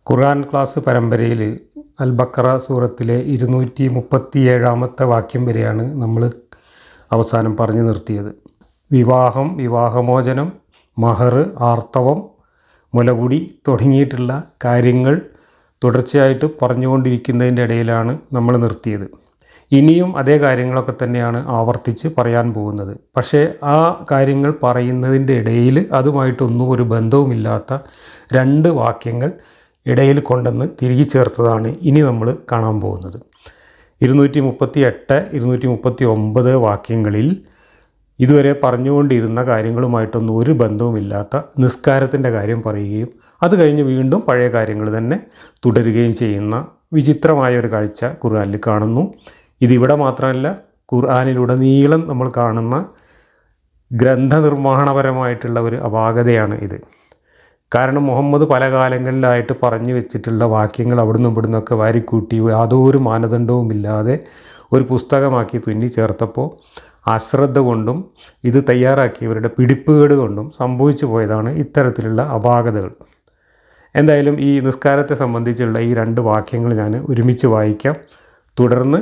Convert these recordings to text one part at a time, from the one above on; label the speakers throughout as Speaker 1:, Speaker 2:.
Speaker 1: ഖുർആൻ class പരമ്പരയിൽ അൽ ബക്കറ സൂറത്തിലെ 237 വാക്യം വരെയാണ് നമ്മൾ അവസാനം പറഞ്ഞു നിർത്തിയത്. വിവാഹം, വിവാഹമോചനം, മഹർ, ആർത്തവം, മുലകുടി തുടങ്ങിയിട്ടുള്ള കാര്യങ്ങൾ തുടർച്ചയായിട്ട് പറഞ്ഞുകൊണ്ടിരിക്കുന്നതിൻ്റെ ഇടയിലാണ് നമ്മൾ നിർത്തിയത്. ഇനിയും അതേ കാര്യങ്ങളൊക്കെ തന്നെയാണ് ആവർത്തിച്ച് പറയാൻ പോകുന്നത്. പക്ഷേ ആ കാര്യങ്ങൾ പറയുന്നതിൻ്റെ ഇടയിൽ അതുമായിട്ടൊന്നും ഒരു ബന്ധവുമില്ലാത്ത രണ്ട് വാക്യങ്ങൾ ഇടയിൽ കൊണ്ടുവന്ന് തിരികെ ചേർത്തതാണ് ഇനി നമ്മൾ കാണാൻ പോകുന്നത്. 238, 239 വാക്യങ്ങളിൽ ഇതുവരെ പറഞ്ഞുകൊണ്ടിരുന്ന കാര്യങ്ങളുമായിട്ടൊന്നും ഒരു ബന്ധവുമില്ലാത്ത നിസ്കാരത്തിൻ്റെ കാര്യം പറയുകയും അത് കഴിഞ്ഞ് വീണ്ടും പഴയ കാര്യങ്ങൾ തന്നെ തുടരുകയും ചെയ്യുന്ന വിചിത്രമായ ഒരു കാഴ്ച ഖുർആനിൽ കാണുന്നു. ഇതിവിടെ മാത്രമല്ല, ഖുർആനിലുടനീളം നമ്മൾ കാണുന്ന ഗ്രന്ഥനിർമ്മാണപരമായിട്ടുള്ള ഒരു അപാകതയാണ് ഇത്. കാരണം മുഹമ്മദ് പല കാലങ്ങളിലായിട്ട് പറഞ്ഞു വെച്ചിട്ടുള്ള വാക്യങ്ങൾ അവിടുന്ന് ഇവിടുന്നൊക്കെ വാരിക്കൂട്ടി യാതൊരു മാനദണ്ഡവുമില്ലാതെ ഒരു പുസ്തകമാക്കി തുന്നി ചേർത്തപ്പോൾ അശ്രദ്ധ കൊണ്ടും ഇത് തയ്യാറാക്കിയവരുടെ പിടിപ്പുകേട് കൊണ്ടും സംഭവിച്ചു പോയതാണ് ഇത്തരത്തിലുള്ള അപാകതകൾ. എന്തായാലും ഈ നിസ്കാരത്തെ സംബന്ധിച്ചുള്ള ഈ രണ്ട് വാക്യങ്ങൾ ഞാൻ ഒരുമിച്ച് വായിക്കാം. തുടർന്ന്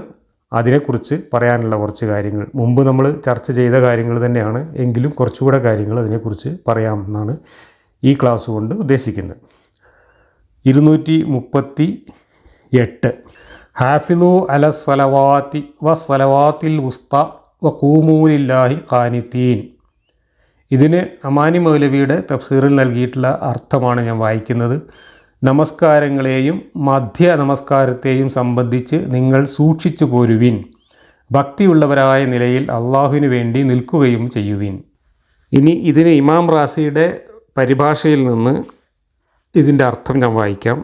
Speaker 1: അതിനെക്കുറിച്ച് പറയാനുള്ള കുറച്ച് കാര്യങ്ങൾ മുമ്പ് നമ്മൾ ചർച്ച ചെയ്ത കാര്യങ്ങൾ തന്നെയാണ്, എങ്കിലും കുറച്ചുകൂടെ കാര്യങ്ങൾ അതിനെക്കുറിച്ച് പറയാമെന്നാണ് ഈ ക്ലാസ് കൊണ്ട് ഉദ്ദേശിക്കുന്നത്. 238 ഹാഫിളു അല സ്വലവാത്തി വസ്സലവാത്തിൽ ഉസ്ത വഖൂമൂ ലില്ലാഹി ഖാനിതീൻ. ഇതിന് അമാനി മൗലവിയുടെ തഫ്സീറിൽ നൽകിയിട്ടുള്ള അർത്ഥമാണ് ഞാൻ വായിക്കുന്നത്. നമസ്കാരങ്ങളെയും മധ്യ നമസ്കാരത്തെയും സംബന്ധിച്ച് നിങ്ങൾ സൂക്ഷിച്ചു പോരുവിൻ, ഭക്തിയുള്ളവരായ നിലയിൽ അള്ളാഹുവിന് വേണ്ടി നിൽക്കുകയും ചെയ്യുവിൻ. ഇനി ഇതിന് ഇമാം റാസിയുടെ പരിഭാഷയിൽ നിന്ന് ഇതിൻ്റെ അർത്ഥം ഞാൻ വായിക്കാം.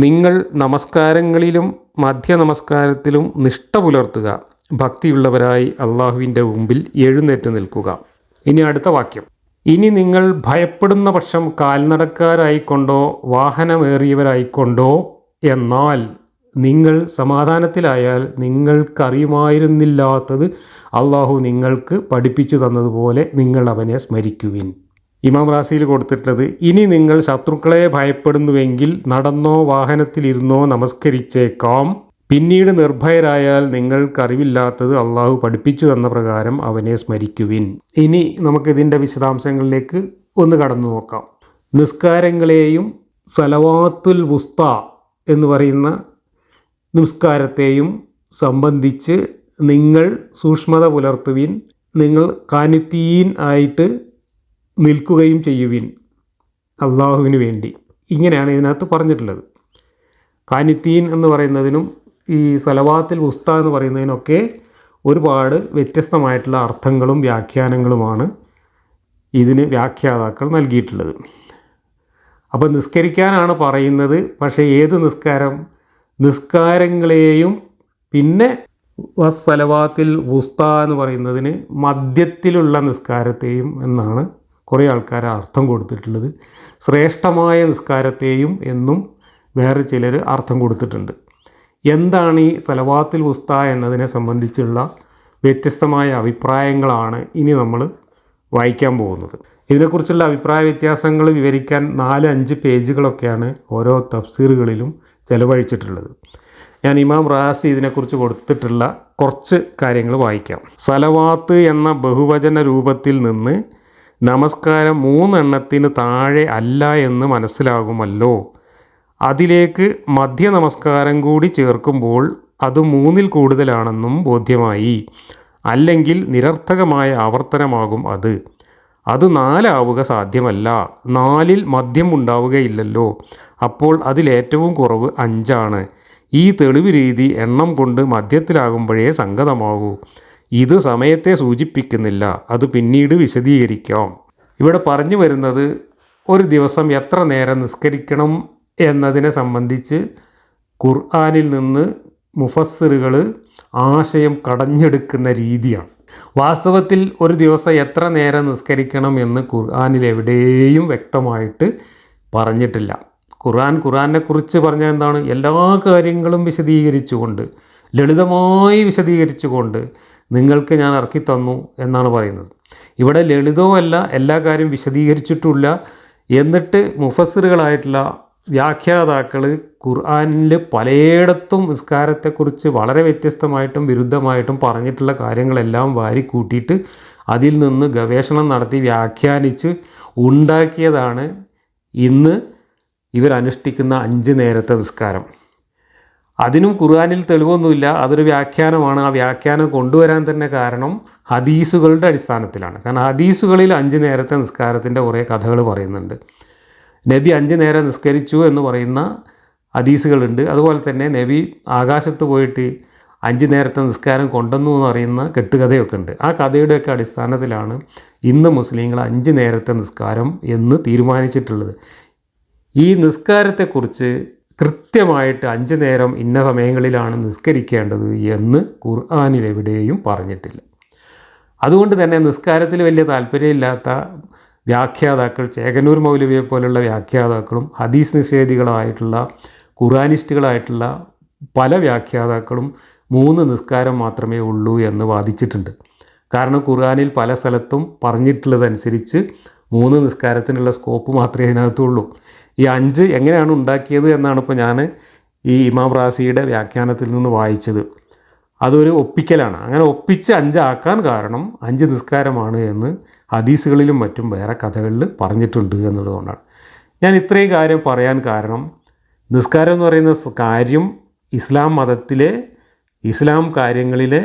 Speaker 1: നിങ്ങൾ നമസ്കാരങ്ങളിലും മധ്യ നമസ്കാരത്തിലും നിഷ്ഠ പുലർത്തുക, ഭക്തിയുള്ളവരായി അള്ളാഹുവിൻ്റെ മുമ്പിൽ എഴുന്നേറ്റ് നിൽക്കുക. ഇനി അടുത്ത വാക്യം. ഇനി നിങ്ങൾ ഭയപ്പെടുന്ന പക്ഷം കാൽനടക്കാരായിക്കൊണ്ടോ വാഹനമേറിയവരായിക്കൊണ്ടോ, എന്നാൽ നിങ്ങൾ സമാധാനത്തിലായാൽ നിങ്ങൾക്കറിയുമായിരുന്നില്ലാത്തത് അള്ളാഹു നിങ്ങൾക്ക് പഠിപ്പിച്ചു തന്നതുപോലെ നിങ്ങൾ അവനെ സ്മരിക്കുവിൻ. ഇമാം റാസിയിൽ കൊടുത്തിട്ടുള്ളത്, ഇനി നിങ്ങൾ ശത്രുക്കളെ ഭയപ്പെടുന്നുവെങ്കിൽ നടന്നോ വാഹനത്തിലിരുന്നോ നമസ്കരിച്ചേക്കാം. പിന്നീട് നിർഭയരായാൽ നിങ്ങൾക്കറിവില്ലാത്തത് അള്ളാഹു പഠിപ്പിച്ചു തന്ന പ്രകാരം അവനെ സ്മരിക്കുവിൻ. ഇനി നമുക്കിതിൻ്റെ വിശദാംശങ്ങളിലേക്ക് ഒന്ന് കടന്നു നോക്കാം. നിസ്കാരങ്ങളെയും സലവാത്തുൽ വുസ്ത എന്ന് പറയുന്ന നിസ്കാരത്തെയും സംബന്ധിച്ച് നിങ്ങൾ സൂക്ഷ്മത പുലർത്തുവിൻ, നിങ്ങൾ ഖാനിതീൻ ആയിട്ട് നിൽക്കുകയും ചെയ്യുവിൻ അള്ളാഹുവിന് വേണ്ടി. ഇങ്ങനെയാണ് ഇതിനകത്ത് പറഞ്ഞിട്ടുള്ളത്. ഖാനിതീൻ എന്ന് പറയുന്നതിനും ഈ സലവാത്തിൽ ഉസ്ത എന്ന് പറയുന്നതിനൊക്കെ ഒരുപാട് വ്യത്യസ്തമായിട്ടുള്ള അർത്ഥങ്ങളും വ്യാഖ്യാനങ്ങളുമാണ് ഇതിന് വ്യാഖ്യാതാക്കൾ നൽകിയിട്ടുള്ളത്. അപ്പോൾ നിസ്കരിക്കാനാണ് പറയുന്നത്. പക്ഷേ ഏത് നിസ്കാരം? നിസ്കാരങ്ങളെയും പിന്നെ വസ്സലവാത്തിൽ ഉസ്ത എന്ന് പറയുന്നതിന് മധ്യത്തിലുള്ള നിസ്കാരത്തെയും എന്നാണ് കുറേ ആൾക്കാർ അർത്ഥം കൊടുത്തിട്ടുള്ളത്. ശ്രേഷ്ഠമായ നിസ്കാരത്തെയും എന്നും വേറെ ചിലർ അർത്ഥം കൊടുത്തിട്ടുണ്ട്. എന്താണ് ഈ സലവാത്തുൽ ഉസ്ത എന്നതിനെ സംബന്ധിച്ചുള്ള വ്യത്യസ്തമായ അഭിപ്രായങ്ങളാണ് ഇനി നമ്മൾ വായിക്കാൻ പോകുന്നത്. ഇതിനെക്കുറിച്ചുള്ള അഭിപ്രായ വ്യത്യാസങ്ങൾ വിവരിക്കാൻ 4-5 പേജുകളൊക്കെയാണ് ഓരോ തഫ്സീറുകളിലും ചെലവഴിച്ചിട്ടുള്ളത്. ഞാൻ ഇമാം റാസി ഇതിനെക്കുറിച്ച് കൊടുത്തിട്ടുള്ള കുറച്ച് കാര്യങ്ങൾ വായിക്കാം. സലവാത്ത് എന്ന ബഹുവചന രൂപത്തിൽ നിന്ന് നമസ്കാരം 3 എണ്ണത്തിന് താഴെ അല്ല എന്ന് മനസ്സിലാകുമല്ലോ. അതിലേക്ക് മധ്യ നമസ്കാരം കൂടി ചേർക്കുമ്പോൾ അത് 3-ൽ കൂടുതലാണെന്നും ബോധ്യമായി. അല്ലെങ്കിൽ നിരർത്ഥകമായ ആവർത്തനമാകും അത്. 4 ആവുക സാധ്യമല്ല. 4-ൽ മധ്യം ഉണ്ടാവുകയില്ലല്ലോ. അപ്പോൾ അതിലേറ്റവും കുറവ് 5 ആണ്. ഈ തെളിവ് രീതി എണ്ണം കൊണ്ട് മധ്യത്തിലാകുമ്പോഴേ സംഗതമാകൂ. ഇത് സമയത്തെ സൂചിപ്പിക്കുന്നില്ല, അത് പിന്നീട് വിശദീകരിക്കാം. ഇവിടെ പറഞ്ഞു വരുന്നത് ഒരു ദിവസം എത്ര നേരം നിസ്കരിക്കണം എന്നതിനെ സംബന്ധിച്ച് ഖുർആനിൽ നിന്ന് മുഫസ്സിറുകൾ ആശയം കടഞ്ഞെടുക്കുന്ന രീതിയാണ്. വാസ്തവത്തിൽ ഒരു ദിവസം എത്ര നേരം നിസ്കരിക്കണം എന്ന് ഖുർആനിൽ എവിടെയും വ്യക്തമായിട്ട് പറഞ്ഞിട്ടില്ല. ഖുർആനെക്കുറിച്ച് പറഞ്ഞാൽ എന്താണ്? എല്ലാ കാര്യങ്ങളും വിശദീകരിച്ചുകൊണ്ട്, ലളിതമായി വിശദീകരിച്ചുകൊണ്ട് നിങ്ങൾക്ക് ഞാൻ ഇറക്കി തന്നു എന്നാണ് പറയുന്നത്. ഇവിടെ ലളിതവുമല്ല, എല്ലാ കാര്യം വിശദീകരിച്ചിട്ടുമില്ല. എന്നിട്ട് മുഫസ്സിറുകളായിട്ടുള്ള വ്യാഖ്യാതാക്കൾ ഖുർആനിൽ പലയിടത്തും നിസ്കാരത്തെക്കുറിച്ച് വളരെ വ്യത്യസ്തമായിട്ടും വിരുദ്ധമായിട്ടും പറഞ്ഞിട്ടുള്ള കാര്യങ്ങളെല്ലാം വാരിക്കൂട്ടിയിട്ട് അതിൽ നിന്ന് ഗവേഷണം നടത്തി വ്യാഖ്യാനിച്ച് ഉണ്ടാക്കിയതാണ് ഇന്ന് ഇവരനുഷ്ഠിക്കുന്ന 5 നേരത്തെ നിസ്കാരം. അതിനും ഖുർആനിൽ തെളിവൊന്നുമില്ല, അതൊരു വ്യാഖ്യാനമാണ്. ആ വ്യാഖ്യാനം കൊണ്ടുവരാൻ തന്നെ കാരണം ഹദീസുകളുടെ അടിസ്ഥാനത്തിലാണ്. കാരണം ഹദീസുകളിൽ 5 നേരത്തെ നിസ്കാരത്തിൻ്റെ കുറേ കഥകൾ പറയുന്നുണ്ട്. നബി 5 നേരം നിസ്കരിച്ചു എന്ന് പറയുന്ന ഹദീസുകളുണ്ട്. അതുപോലെ തന്നെ നബി ആകാശത്ത് പോയിട്ട് 5 നേരത്തെ നിസ്കാരം കൊണ്ടുവന്നു എന്ന് പറയുന്ന കെട്ടുകഥയൊക്കെ ഉണ്ട്. ആ കഥയുടെയൊക്കെ അടിസ്ഥാനത്തിലാണ് ഇന്ന് മുസ്ലിങ്ങൾ 5 നേരത്തെ നിസ്കാരം എന്ന് തീരുമാനിച്ചിട്ടുള്ളത്. ഈ നിസ്കാരത്തെക്കുറിച്ച് കൃത്യമായിട്ട് 5 നേരം ഇന്ന സമയങ്ങളിലാണ് നിസ്കരിക്കേണ്ടത് എന്ന് ഖുർആനിലെവിടെയും പറഞ്ഞിട്ടില്ല. അതുകൊണ്ട് തന്നെ നിസ്കാരത്തിൽ വലിയ താല്പര്യമില്ലാത്ത വ്യാഖ്യാതാക്കൾ, ചേകന്നൂർ മൗലവിയെ പോലുള്ള വ്യാഖ്യാതാക്കളും ഹദീസ് നിഷേധികളായിട്ടുള്ള ഖുർആനിസ്റ്റുകളായിട്ടുള്ള പല വ്യാഖ്യാതാക്കളും 3 നിസ്കാരം മാത്രമേ ഉള്ളൂ എന്ന് വാദിച്ചിട്ടുണ്ട്. കാരണം ഖുർആനിൽ പല സ്ഥലത്തും പറഞ്ഞിട്ടുള്ളതനുസരിച്ച് 3 നിസ്കാരത്തിനുള്ള സ്കോപ്പ് മാത്രമേ അതിനകത്തുള്ളൂ. ഈ 5 എങ്ങനെയാണ് ഉണ്ടാക്കിയത് എന്നാണ് ഇപ്പോൾ ഞാൻ ഈ ഇമാം റാസിയുടെ വ്യാഖ്യാനത്തിൽ നിന്ന് വായിച്ചത്. അതൊരു ഒപ്പിക്കലാണ്. അങ്ങനെ ഒപ്പിച്ച് 5 ആക്കാൻ കാരണം 5 നിസ്കാരമാണ് എന്ന് ഹദീസുകളിലും മറ്റും വേറെ കഥകളിൽ പറഞ്ഞിട്ടുണ്ട് എന്നുള്ളതുകൊണ്ടാണ്. ഞാൻ ഇത്രയും കാര്യം പറയാൻ കാരണം, നിസ്കാരം എന്ന് പറയുന്ന കാര്യം ഇസ്ലാം മതത്തിലെ ഇസ്ലാം കാര്യങ്ങളിലെ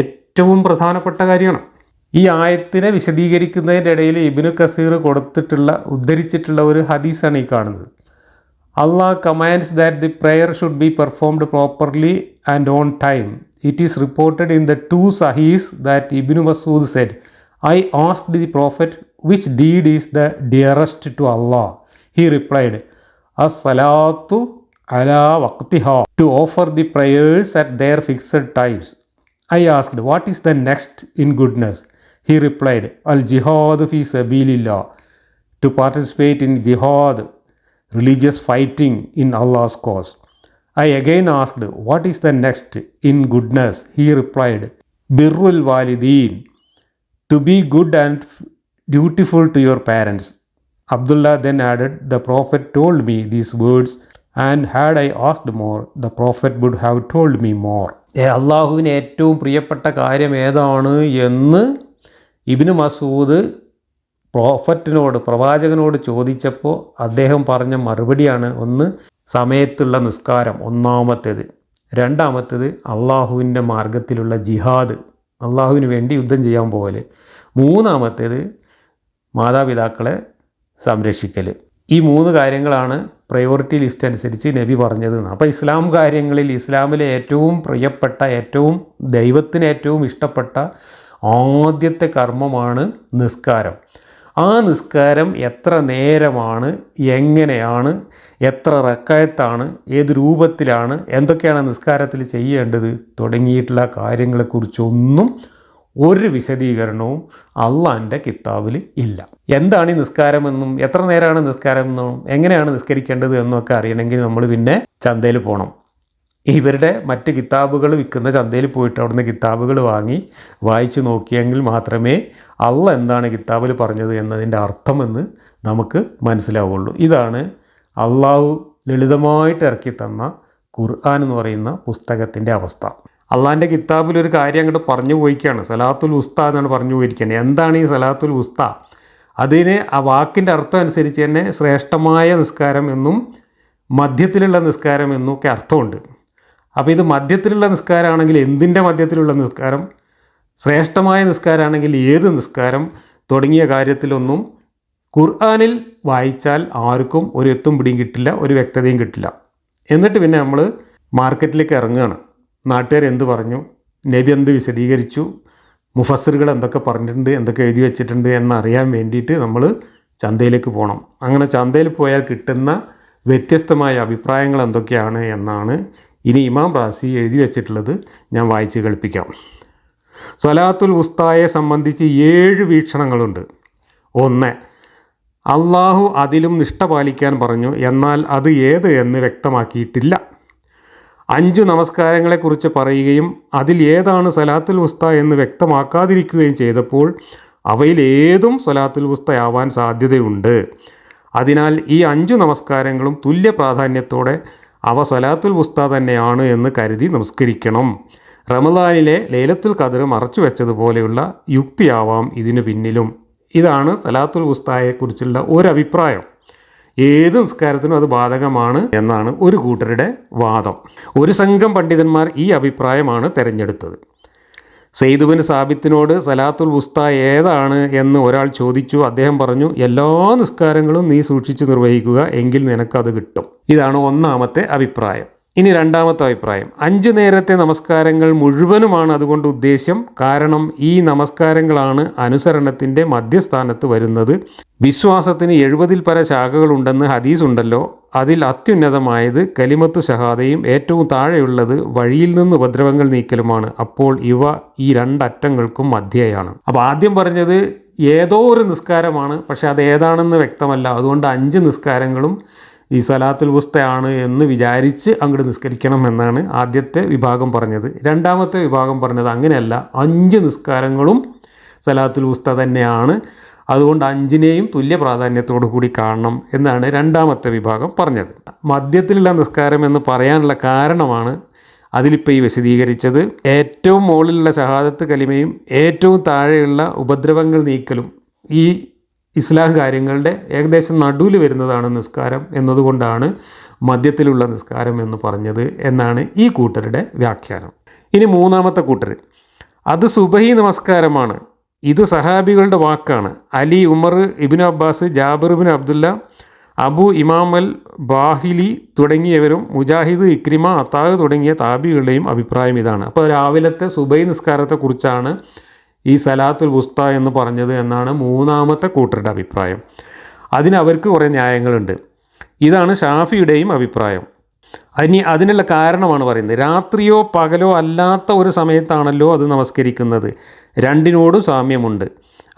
Speaker 1: ഏറ്റവും പ്രധാനപ്പെട്ട കാര്യമാണ്. ഈ ആയത്തിനെ വിശദീകരിക്കുന്നതിൻ്റെ ഇടയിൽ ഇബ്നു കസീർ ഉദ്ധരിച്ചിട്ടുള്ള ഒരു ഹദീസാണ് ഈ കാണുന്നത്. Allah commands that the prayer should be performed properly and on time. It is reported in the 2 Sahihs that Ibn Mas'ud said, I asked the Prophet, which deed is the dearest to Allah? He replied, as-salatu ala waqtiha, to offer the prayers at their fixed times. I asked, what is the next in goodness? He replied, al-jihad fi sabilillah, to participate in jihad, religious fighting in Allah's cause. I again asked, what is the next in goodness? He replied, birrul walideen, to be good and dutiful to your parents. Abdullah then added, the Prophet told me these words, and had I asked more, the Prophet would have told me more. അള്ളാഹുവിന് ഏറ്റവും പ്രിയപ്പെട്ട കാര്യം ഏതാണ് എന്ന് ഇബ്നു മസൂദ് പ്രവാചകനോട് ചോദിച്ചപ്പോൾ അദ്ദേഹം പറഞ്ഞ മറുപടിയാണ്: 1 സമയത്തുള്ള നിസ്കാരം, ഒന്നാമത്തേത്. 2ാമത്തേത് അള്ളാഹുവിൻ്റെ മാർഗത്തിലുള്ള ജിഹാദ്, അള്ളാഹുവിന് വേണ്ടി യുദ്ധം ചെയ്യാൻ പോകൽ. 3ാമത്തേത് മാതാപിതാക്കളെ സംരക്ഷിക്കൽ. ഈ 3 കാര്യങ്ങളാണ് പ്രയോറിറ്റി ലിസ്റ്റ് അനുസരിച്ച് നബി പറഞ്ഞത്. അപ്പോൾ ഇസ്ലാം കാര്യങ്ങളിൽ ഇസ്ലാമിലെ ഏറ്റവും പ്രിയപ്പെട്ട, ഏറ്റവും ദൈവത്തിന് ഏറ്റവും ഇഷ്ടപ്പെട്ട ആദ്യത്തെ കർമ്മമാണ് നിസ്കാരം. ആ നിസ്കാരം എത്ര നേരമാണ്, എങ്ങനെയാണ്, എത്ര റക്അത്താണ്, ഏത് രൂപത്തിലാണ്, എന്തൊക്കെയാണ് നിസ്കാരത്തിൽ ചെയ്യേണ്ടത് തുടങ്ങിയിട്ടുള്ള കാര്യങ്ങളെക്കുറിച്ചൊന്നും ഒരു വിശദീകരണവും അള്ളാൻ്റെ കിതാബിൽ ഇല്ല. എന്താണ് ഈ നിസ്കാരമെന്നും എത്ര നേരമാണ് നിസ്കാരമെന്നും എങ്ങനെയാണ് നിസ്കരിക്കേണ്ടത് എന്നൊക്കെ അറിയണമെങ്കിൽ നമ്മൾ പിന്നെ ചന്തയിൽ പോകണം. ഇവരുടെ മറ്റ് കിതാബുകൾ വിൽക്കുന്ന ചന്തയിൽ പോയിട്ട് അവിടുന്ന് കിതാബുകൾ വാങ്ങി വായിച്ചു നോക്കിയെങ്കിൽ മാത്രമേ അള്ള എന്താണ് കിതാബിൽ പറഞ്ഞത് എന്നതിൻ്റെ അർത്ഥമെന്ന് നമുക്ക് മനസ്സിലാവുള്ളൂ. ഇതാണ് അള്ളാഹു ലളിതമായിട്ട് ഇറക്കി തന്ന ഖുർആൻ എന്ന് പറയുന്ന പുസ്തകത്തിൻ്റെ അവസ്ഥ. അള്ളാഹിൻ്റെ കിതാബിൽ ഒരു കാര്യം അങ്ങോട്ട് പറഞ്ഞു പോയിക്കുകയാണ്. സലാത്തുൽ ഉസ്ത എന്നാണ് പറഞ്ഞു പോയിരിക്കുന്നത്. എന്താണ് ഈ സലാത്തുൽ ഉസ്ത? അതിന് ആ വാക്കിൻ്റെ അർത്ഥം അനുസരിച്ച് തന്നെ ശ്രേഷ്ഠമായ നിസ്കാരം എന്നും മധ്യത്തിലുള്ള നിസ്കാരം എന്നും ഒക്കെ അർത്ഥമുണ്ട്. അപ്പോൾ ഇത് മധ്യത്തിലുള്ള നിസ്കാരമാണെങ്കിൽ എന്തിൻ്റെ മധ്യത്തിലുള്ള നിസ്കാരം, ശ്രേഷ്ഠമായ നിസ്കാരമാണെങ്കിൽ ഏത് നിസ്കാരം തുടങ്ങിയ കാര്യത്തിലൊന്നും ഖുർആനിൽ വായിച്ചാൽ ആർക്കും ഒരു എത്തും പിടിയും കിട്ടില്ല, ഒരു വ്യക്തതയും കിട്ടില്ല. എന്നിട്ട് പിന്നെ നമ്മൾ മാർക്കറ്റിലേക്ക് ഇറങ്ങുകയാണ്. നാട്ടുകാർ എന്ത് പറഞ്ഞു, നബി എന്ത് വിശദീകരിച്ചു, മുഫസ്സിറുകൾ എന്തൊക്കെ പറഞ്ഞിട്ടുണ്ട്, എന്തൊക്കെ എഴുതി വെച്ചിട്ടുണ്ട് എന്നറിയാൻ വേണ്ടിയിട്ട് നമ്മൾ ചന്തയിലേക്ക് പോകണം. അങ്ങനെ ചന്തയിൽ പോയാൽ കിട്ടുന്ന വ്യത്യസ്തമായ അഭിപ്രായങ്ങൾ എന്തൊക്കെയാണ് എന്നാണ് ഇനി ഇമാം റാസി എഴുതി വെച്ചിട്ടുള്ളത്. ഞാൻ വായിച്ച് കേൾപ്പിക്കാം. സ്വലാത്തുൽ ഉസ്തായെ സംബന്ധിച്ച് 7 വീക്ഷണങ്ങളുണ്ട്. 1, അള്ളാഹു അതിലും നിഷ്ഠ പാലിക്കാൻ പറഞ്ഞു, എന്നാൽ അത് ഏത് എന്ന് വ്യക്തമാക്കിയിട്ടില്ല. 5 നമസ്കാരങ്ങളെക്കുറിച്ച് പറയുകയും അതിൽ ഏതാണ് സലാത്തുൽ ഉസ്ത എന്ന് വ്യക്തമാക്കാതിരിക്കുകയും ചെയ്തപ്പോൾ അവയിൽ ഏതും സലാത്തുൽ ഉസ്തയാവാൻ സാധ്യതയുണ്ട്. അതിനാൽ ഈ 5 നമസ്കാരങ്ങളും തുല്യ പ്രാധാന്യത്തോടെ അവ സ്വലാത്തുൽ വുസ്ത തന്നെയാണ് എന്ന് കരുതി നമസ്കരിക്കണം. റമദാനിലെ ലൈലത്തുൽ ഖദ്ർ മറച്ചു വെച്ചതുപോലെയുള്ള യുക്തിയാവാം ഇതിനു പിന്നിലും. ഇതാണ് സലാത്തുൽ വുസ്തയെക്കുറിച്ചുള്ള ഒരഭിപ്രായം. ഏത് നിസ്കാരത്തിനും അത് ബാധകമാണ് എന്നാണ് ഒരു കൂട്ടരുടെ വാദം. ഒരു സംഘം പണ്ഡിതന്മാർ ഈ അഭിപ്രായമാണ് തിരഞ്ഞെടുത്തത്. സെയ്ദ് ബിൻ സാബിത്തിനോട് സലാത്തുൽ വുസ്ത ഏതാണ് എന്ന് ഒരാൾ ചോദിച്ചു. അദ്ദേഹം പറഞ്ഞു, എല്ലാ നിസ്കാരങ്ങളും നീ സൂക്ഷിച്ചു നിർവഹിക്കുക, എങ്കിൽ നിനക്കത് കിട്ടും. ഇതാണ് ഒന്നാമത്തെ അഭിപ്രായം. ഇനി രണ്ടാമത്തെ അഭിപ്രായം, 5 നേരത്തെ നമസ്കാരങ്ങൾ മുഴുവനുമാണ് അതുകൊണ്ട് ഉദ്ദേശ്യം. കാരണം ഈ നമസ്കാരങ്ങളാണ് അനുസരണത്തിൻ്റെ മധ്യസ്ഥാനത്ത് വരുന്നത്. വിശ്വാസത്തിന് 70-ൽ പര ശാഖകളുണ്ടെന്ന് ഹദീസ് ഉണ്ടല്ലോ. അതിൽ അത്യുന്നതമായത് കലിമത്തു ഷഹാദയും ഏറ്റവും താഴെയുള്ളത് വഴിയിൽ നിന്ന് ഉപദ്രവങ്ങൾ നീക്കലുമാണ്. അപ്പോൾ ഇവ ഈ 2 അറ്റങ്ങൾക്കും മധ്യയാണ്. അപ്പോൾ ആദ്യം പറഞ്ഞത് ഏതോ ഒരു നിസ്കാരമാണ്, പക്ഷെ അത് ഏതാണെന്ന് വ്യക്തമല്ല. അതുകൊണ്ട് 5 നിസ്കാരങ്ങളും ഈ സലാത്തുൽ വുസ്തയാണ് എന്ന് വിചാരിച്ച് അങ്ങോട്ട് നിസ്കരിക്കണം എന്നാണ് ആദ്യത്തെ വിഭാഗം പറഞ്ഞത്. രണ്ടാമത്തെ വിഭാഗം പറഞ്ഞത് അങ്ങനെയല്ല, 5 നിസ്കാരങ്ങളും സലാത്തുൽ വുസ്ത തന്നെയാണ്, അതുകൊണ്ട് 5നെയും തുല്യ പ്രാധാന്യത്തോടു കൂടി കാണണം എന്നാണ് രണ്ടാമത്തെ വിഭാഗം പറഞ്ഞത്. മധ്യത്തിലുള്ള നിസ്കാരം എന്ന് പറയാനുള്ള കാരണമാണ് അതിലിപ്പോൾ ഈ വിശദീകരിച്ചത്. ഏറ്റവും മുകളിലുള്ള ഷഹാദത്ത് കലിമയും ഏറ്റവും താഴെയുള്ള ഉപദ്രവങ്ങൾ നീക്കലും ഈ ഇസ്ലാം കാര്യങ്ങളുടെ ഏകദേശം നടുവിൽ വരുന്നതാണ് നിസ്കാരം എന്നതുകൊണ്ടാണ് മധ്യത്തിലുള്ള നിസ്കാരം എന്ന് പറഞ്ഞത് എന്നാണ് ഈ കൂട്ടരുടെ വ്യാഖ്യാനം. ഇനി മൂന്നാമത്തെ കൂട്ടർ, അത് സുബഹി നമസ്കാരമാണ്. ഇത് സഹാബികളുടെ വാക്കാണ്. Ali, Umar, Ibn Abbas, Jabir bin Abdullah, Abu ഇമാമൽ ബാഹിലി തുടങ്ങിയവരും മുജാഹിദ്, ഇക്രിമ, അത്താഹ് തുടങ്ങിയ താബികളുടെയും അഭിപ്രായം ഇതാണ്. അപ്പോൾ രാവിലത്തെ സുബഹി നിസ്കാരത്തെക്കുറിച്ചാണ് ഈ സലാത്തുൽ വുസ്ത എന്ന് പറഞ്ഞത് എന്നാണ് മൂന്നാമത്തെ കൂട്ടരുടെ അഭിപ്രായം. അതിന് അവർക്ക് കുറേ ന്യായങ്ങളുണ്ട്. ഇതാണ് ഷാഫിയുടെയും അഭിപ്രായം. അതിനുള്ള കാരണമാണ് പറയുന്നത്. രാത്രിയോ പകലോ അല്ലാത്ത ഒരു സമയത്താണല്ലോ അത് നമസ്കരിക്കുന്നത്. രണ്ടിനോടും സാമ്യമുണ്ട്.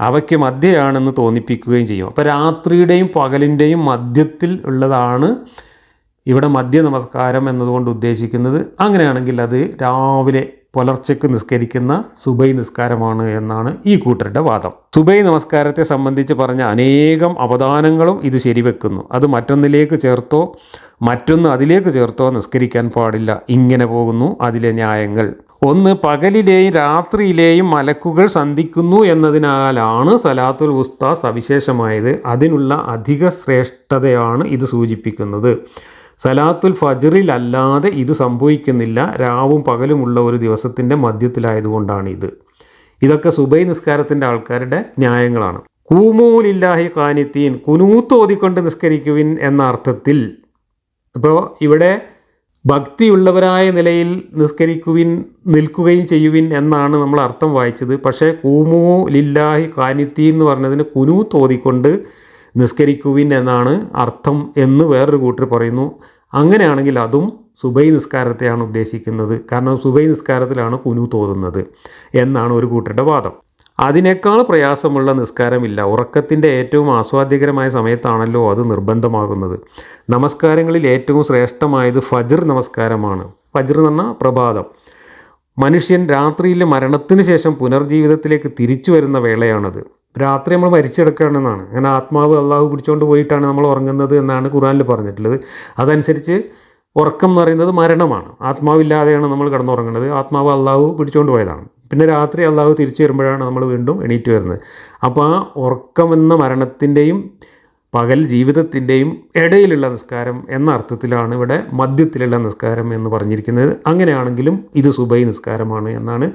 Speaker 1: അവയ്ക്ക് മധ്യയാണെന്ന് തോന്നിപ്പിക്കുകയും ചെയ്യും. അപ്പോൾ രാത്രിയുടെയും പകലിൻ്റെയും മധ്യത്തിൽ ഉള്ളതാണ് ഇവിടെ മധ്യ നമസ്കാരം എന്നതുകൊണ്ട് ഉദ്ദേശിക്കുന്നത്. അങ്ങനെയാണെങ്കിൽ അത് രാവിലെ പുലർച്ചയ്ക്ക് നിസ്കരിക്കുന്ന സുബൈ നിസ്കാരമാണ് എന്നാണ് ഈ കൂട്ടരുടെ വാദം. സുബൈ നമസ്കാരത്തെ സംബന്ധിച്ച് പറഞ്ഞ അനേകം അവദാനങ്ങളും ഇത് ശരിവെക്കുന്നു. അത് മറ്റൊന്നിലേക്ക് ചേർത്തോ മറ്റൊന്ന് അതിലേക്ക് ചേർത്തോ നിസ്കരിക്കാൻ പാടില്ല. ഇങ്ങനെ പോകുന്നു അതിലെ ന്യായങ്ങൾ. ഒന്ന്, പകലിലെയും രാത്രിയിലെയും മലക്കുകൾ സന്ധിക്കുന്നു എന്നതിനാലാണ് സലാത്തുൽ വുസ്ത സവിശേഷമായത്. അതിനുള്ള അധിക ശ്രേഷ്ഠതയാണ് ഇത് സൂചിപ്പിക്കുന്നത്. സലാത്തുൽ ഫജ്റിലല്ലാതെ ഇത് സംഭവിക്കുന്നില്ല. രാവും പകലുമുള്ള ഒരു ദിവസത്തിൻ്റെ മധ്യത്തിലായതുകൊണ്ടാണ് ഇത്. ഇതൊക്കെ സുബൈ നിസ്കാരത്തിൻ്റെ ആൾക്കാരുടെ ന്യായങ്ങളാണ്. കൂമൂലില്ലാഹി ഖാനിത്തീൻ, കുനൂത്ത് ഓതിക്കൊണ്ട് നിസ്കരിക്കുവിൻ എന്ന അർത്ഥത്തിൽ. അപ്പോൾ ഇവിടെ ഭക്തിയുള്ളവരായ നിലയിൽ നിസ്കരിക്കുവിൻ, നിൽക്കുകയും ചെയ്യുവിൻ എന്നാണ് നമ്മൾ അർത്ഥം വായിച്ചത്. പക്ഷേ കൂമൂ ലില്ലാഹി ഖാനിത്തീൻ എന്ന് പറഞ്ഞതിന് കുനൂത്ത് ഓതിക്കൊണ്ട് നിസ്കരിക്കുവിൻ എന്നാണ് അർത്ഥം എന്ന് വേറൊരു കൂട്ടർ പറയുന്നു. അങ്ങനെയാണെങ്കിൽ അതും സുബൈ നിസ്കാരത്തെയാണ് ഉദ്ദേശിക്കുന്നത്. കാരണം സുബൈ നിസ്കാരത്തിലാണ് കുനൂത്ത് ഓതുന്നത് എന്നാണ് ഒരു കൂട്ടരുടെ വാദം. അതിനേക്കാൾ പ്രയാസമുള്ള നിസ്കാരമില്ല. ഉറക്കത്തിൻ്റെ ഏറ്റവും ആസ്വാദ്യകരമായ സമയത്താണല്ലോ അത് നിർബന്ധമാകുന്നത്. നമസ്കാരങ്ങളിൽ ഏറ്റവും ശ്രേഷ്ഠമായത് ഫജ്ർ നമസ്കാരമാണ്. ഫജ്ർ എന്ന് പറഞ്ഞാൽ പ്രഭാതം. മനുഷ്യൻ രാത്രിയിലെ മരണത്തിന് ശേഷം പുനർജീവിതത്തിലേക്ക് തിരിച്ചു വരുന്ന വേളയാണത്. രാത്രി നമ്മൾ മരിച്ചെടുക്കുകയാണെന്നാണ്. അങ്ങനെ ആത്മാവ് അള്ളാഹു പിടിച്ചുകൊണ്ട് പോയിട്ടാണ് നമ്മൾ ഉറങ്ങുന്നത് എന്നാണ് ഖുർആനിൽ പറഞ്ഞിട്ടുള്ളത്. അതനുസരിച്ച് ഉറക്കം എന്ന് പറയുന്നത് മരണമാണ്. ആത്മാവില്ലാതെയാണ് നമ്മൾ കിടന്നുറങ്ങുന്നത്. ആത്മാവ് അള്ളാഹു പിടിച്ചുകൊണ്ട് പോയതാണ്. പിന്നെ രാത്രി അള്ളാഹു തിരിച്ചു വരുമ്പോഴാണ് നമ്മൾ വീണ്ടും എണീറ്റ് വരുന്നത്. അപ്പോൾ ആ ഉറക്കമെന്ന മരണത്തിൻ്റെയും പകൽ ജീവിതത്തിൻ്റെയും ഇടയിലുള്ള നിസ്കാരം എന്ന അർത്ഥത്തിലാണ് ഇവിടെ മധ്യത്തിലുള്ള നിസ്കാരം എന്ന് പറഞ്ഞിരിക്കുന്നത്. അങ്ങനെയാണെങ്കിലും ഇത് സുബൈ നിസ്കാരമാണ് എന്നാണ്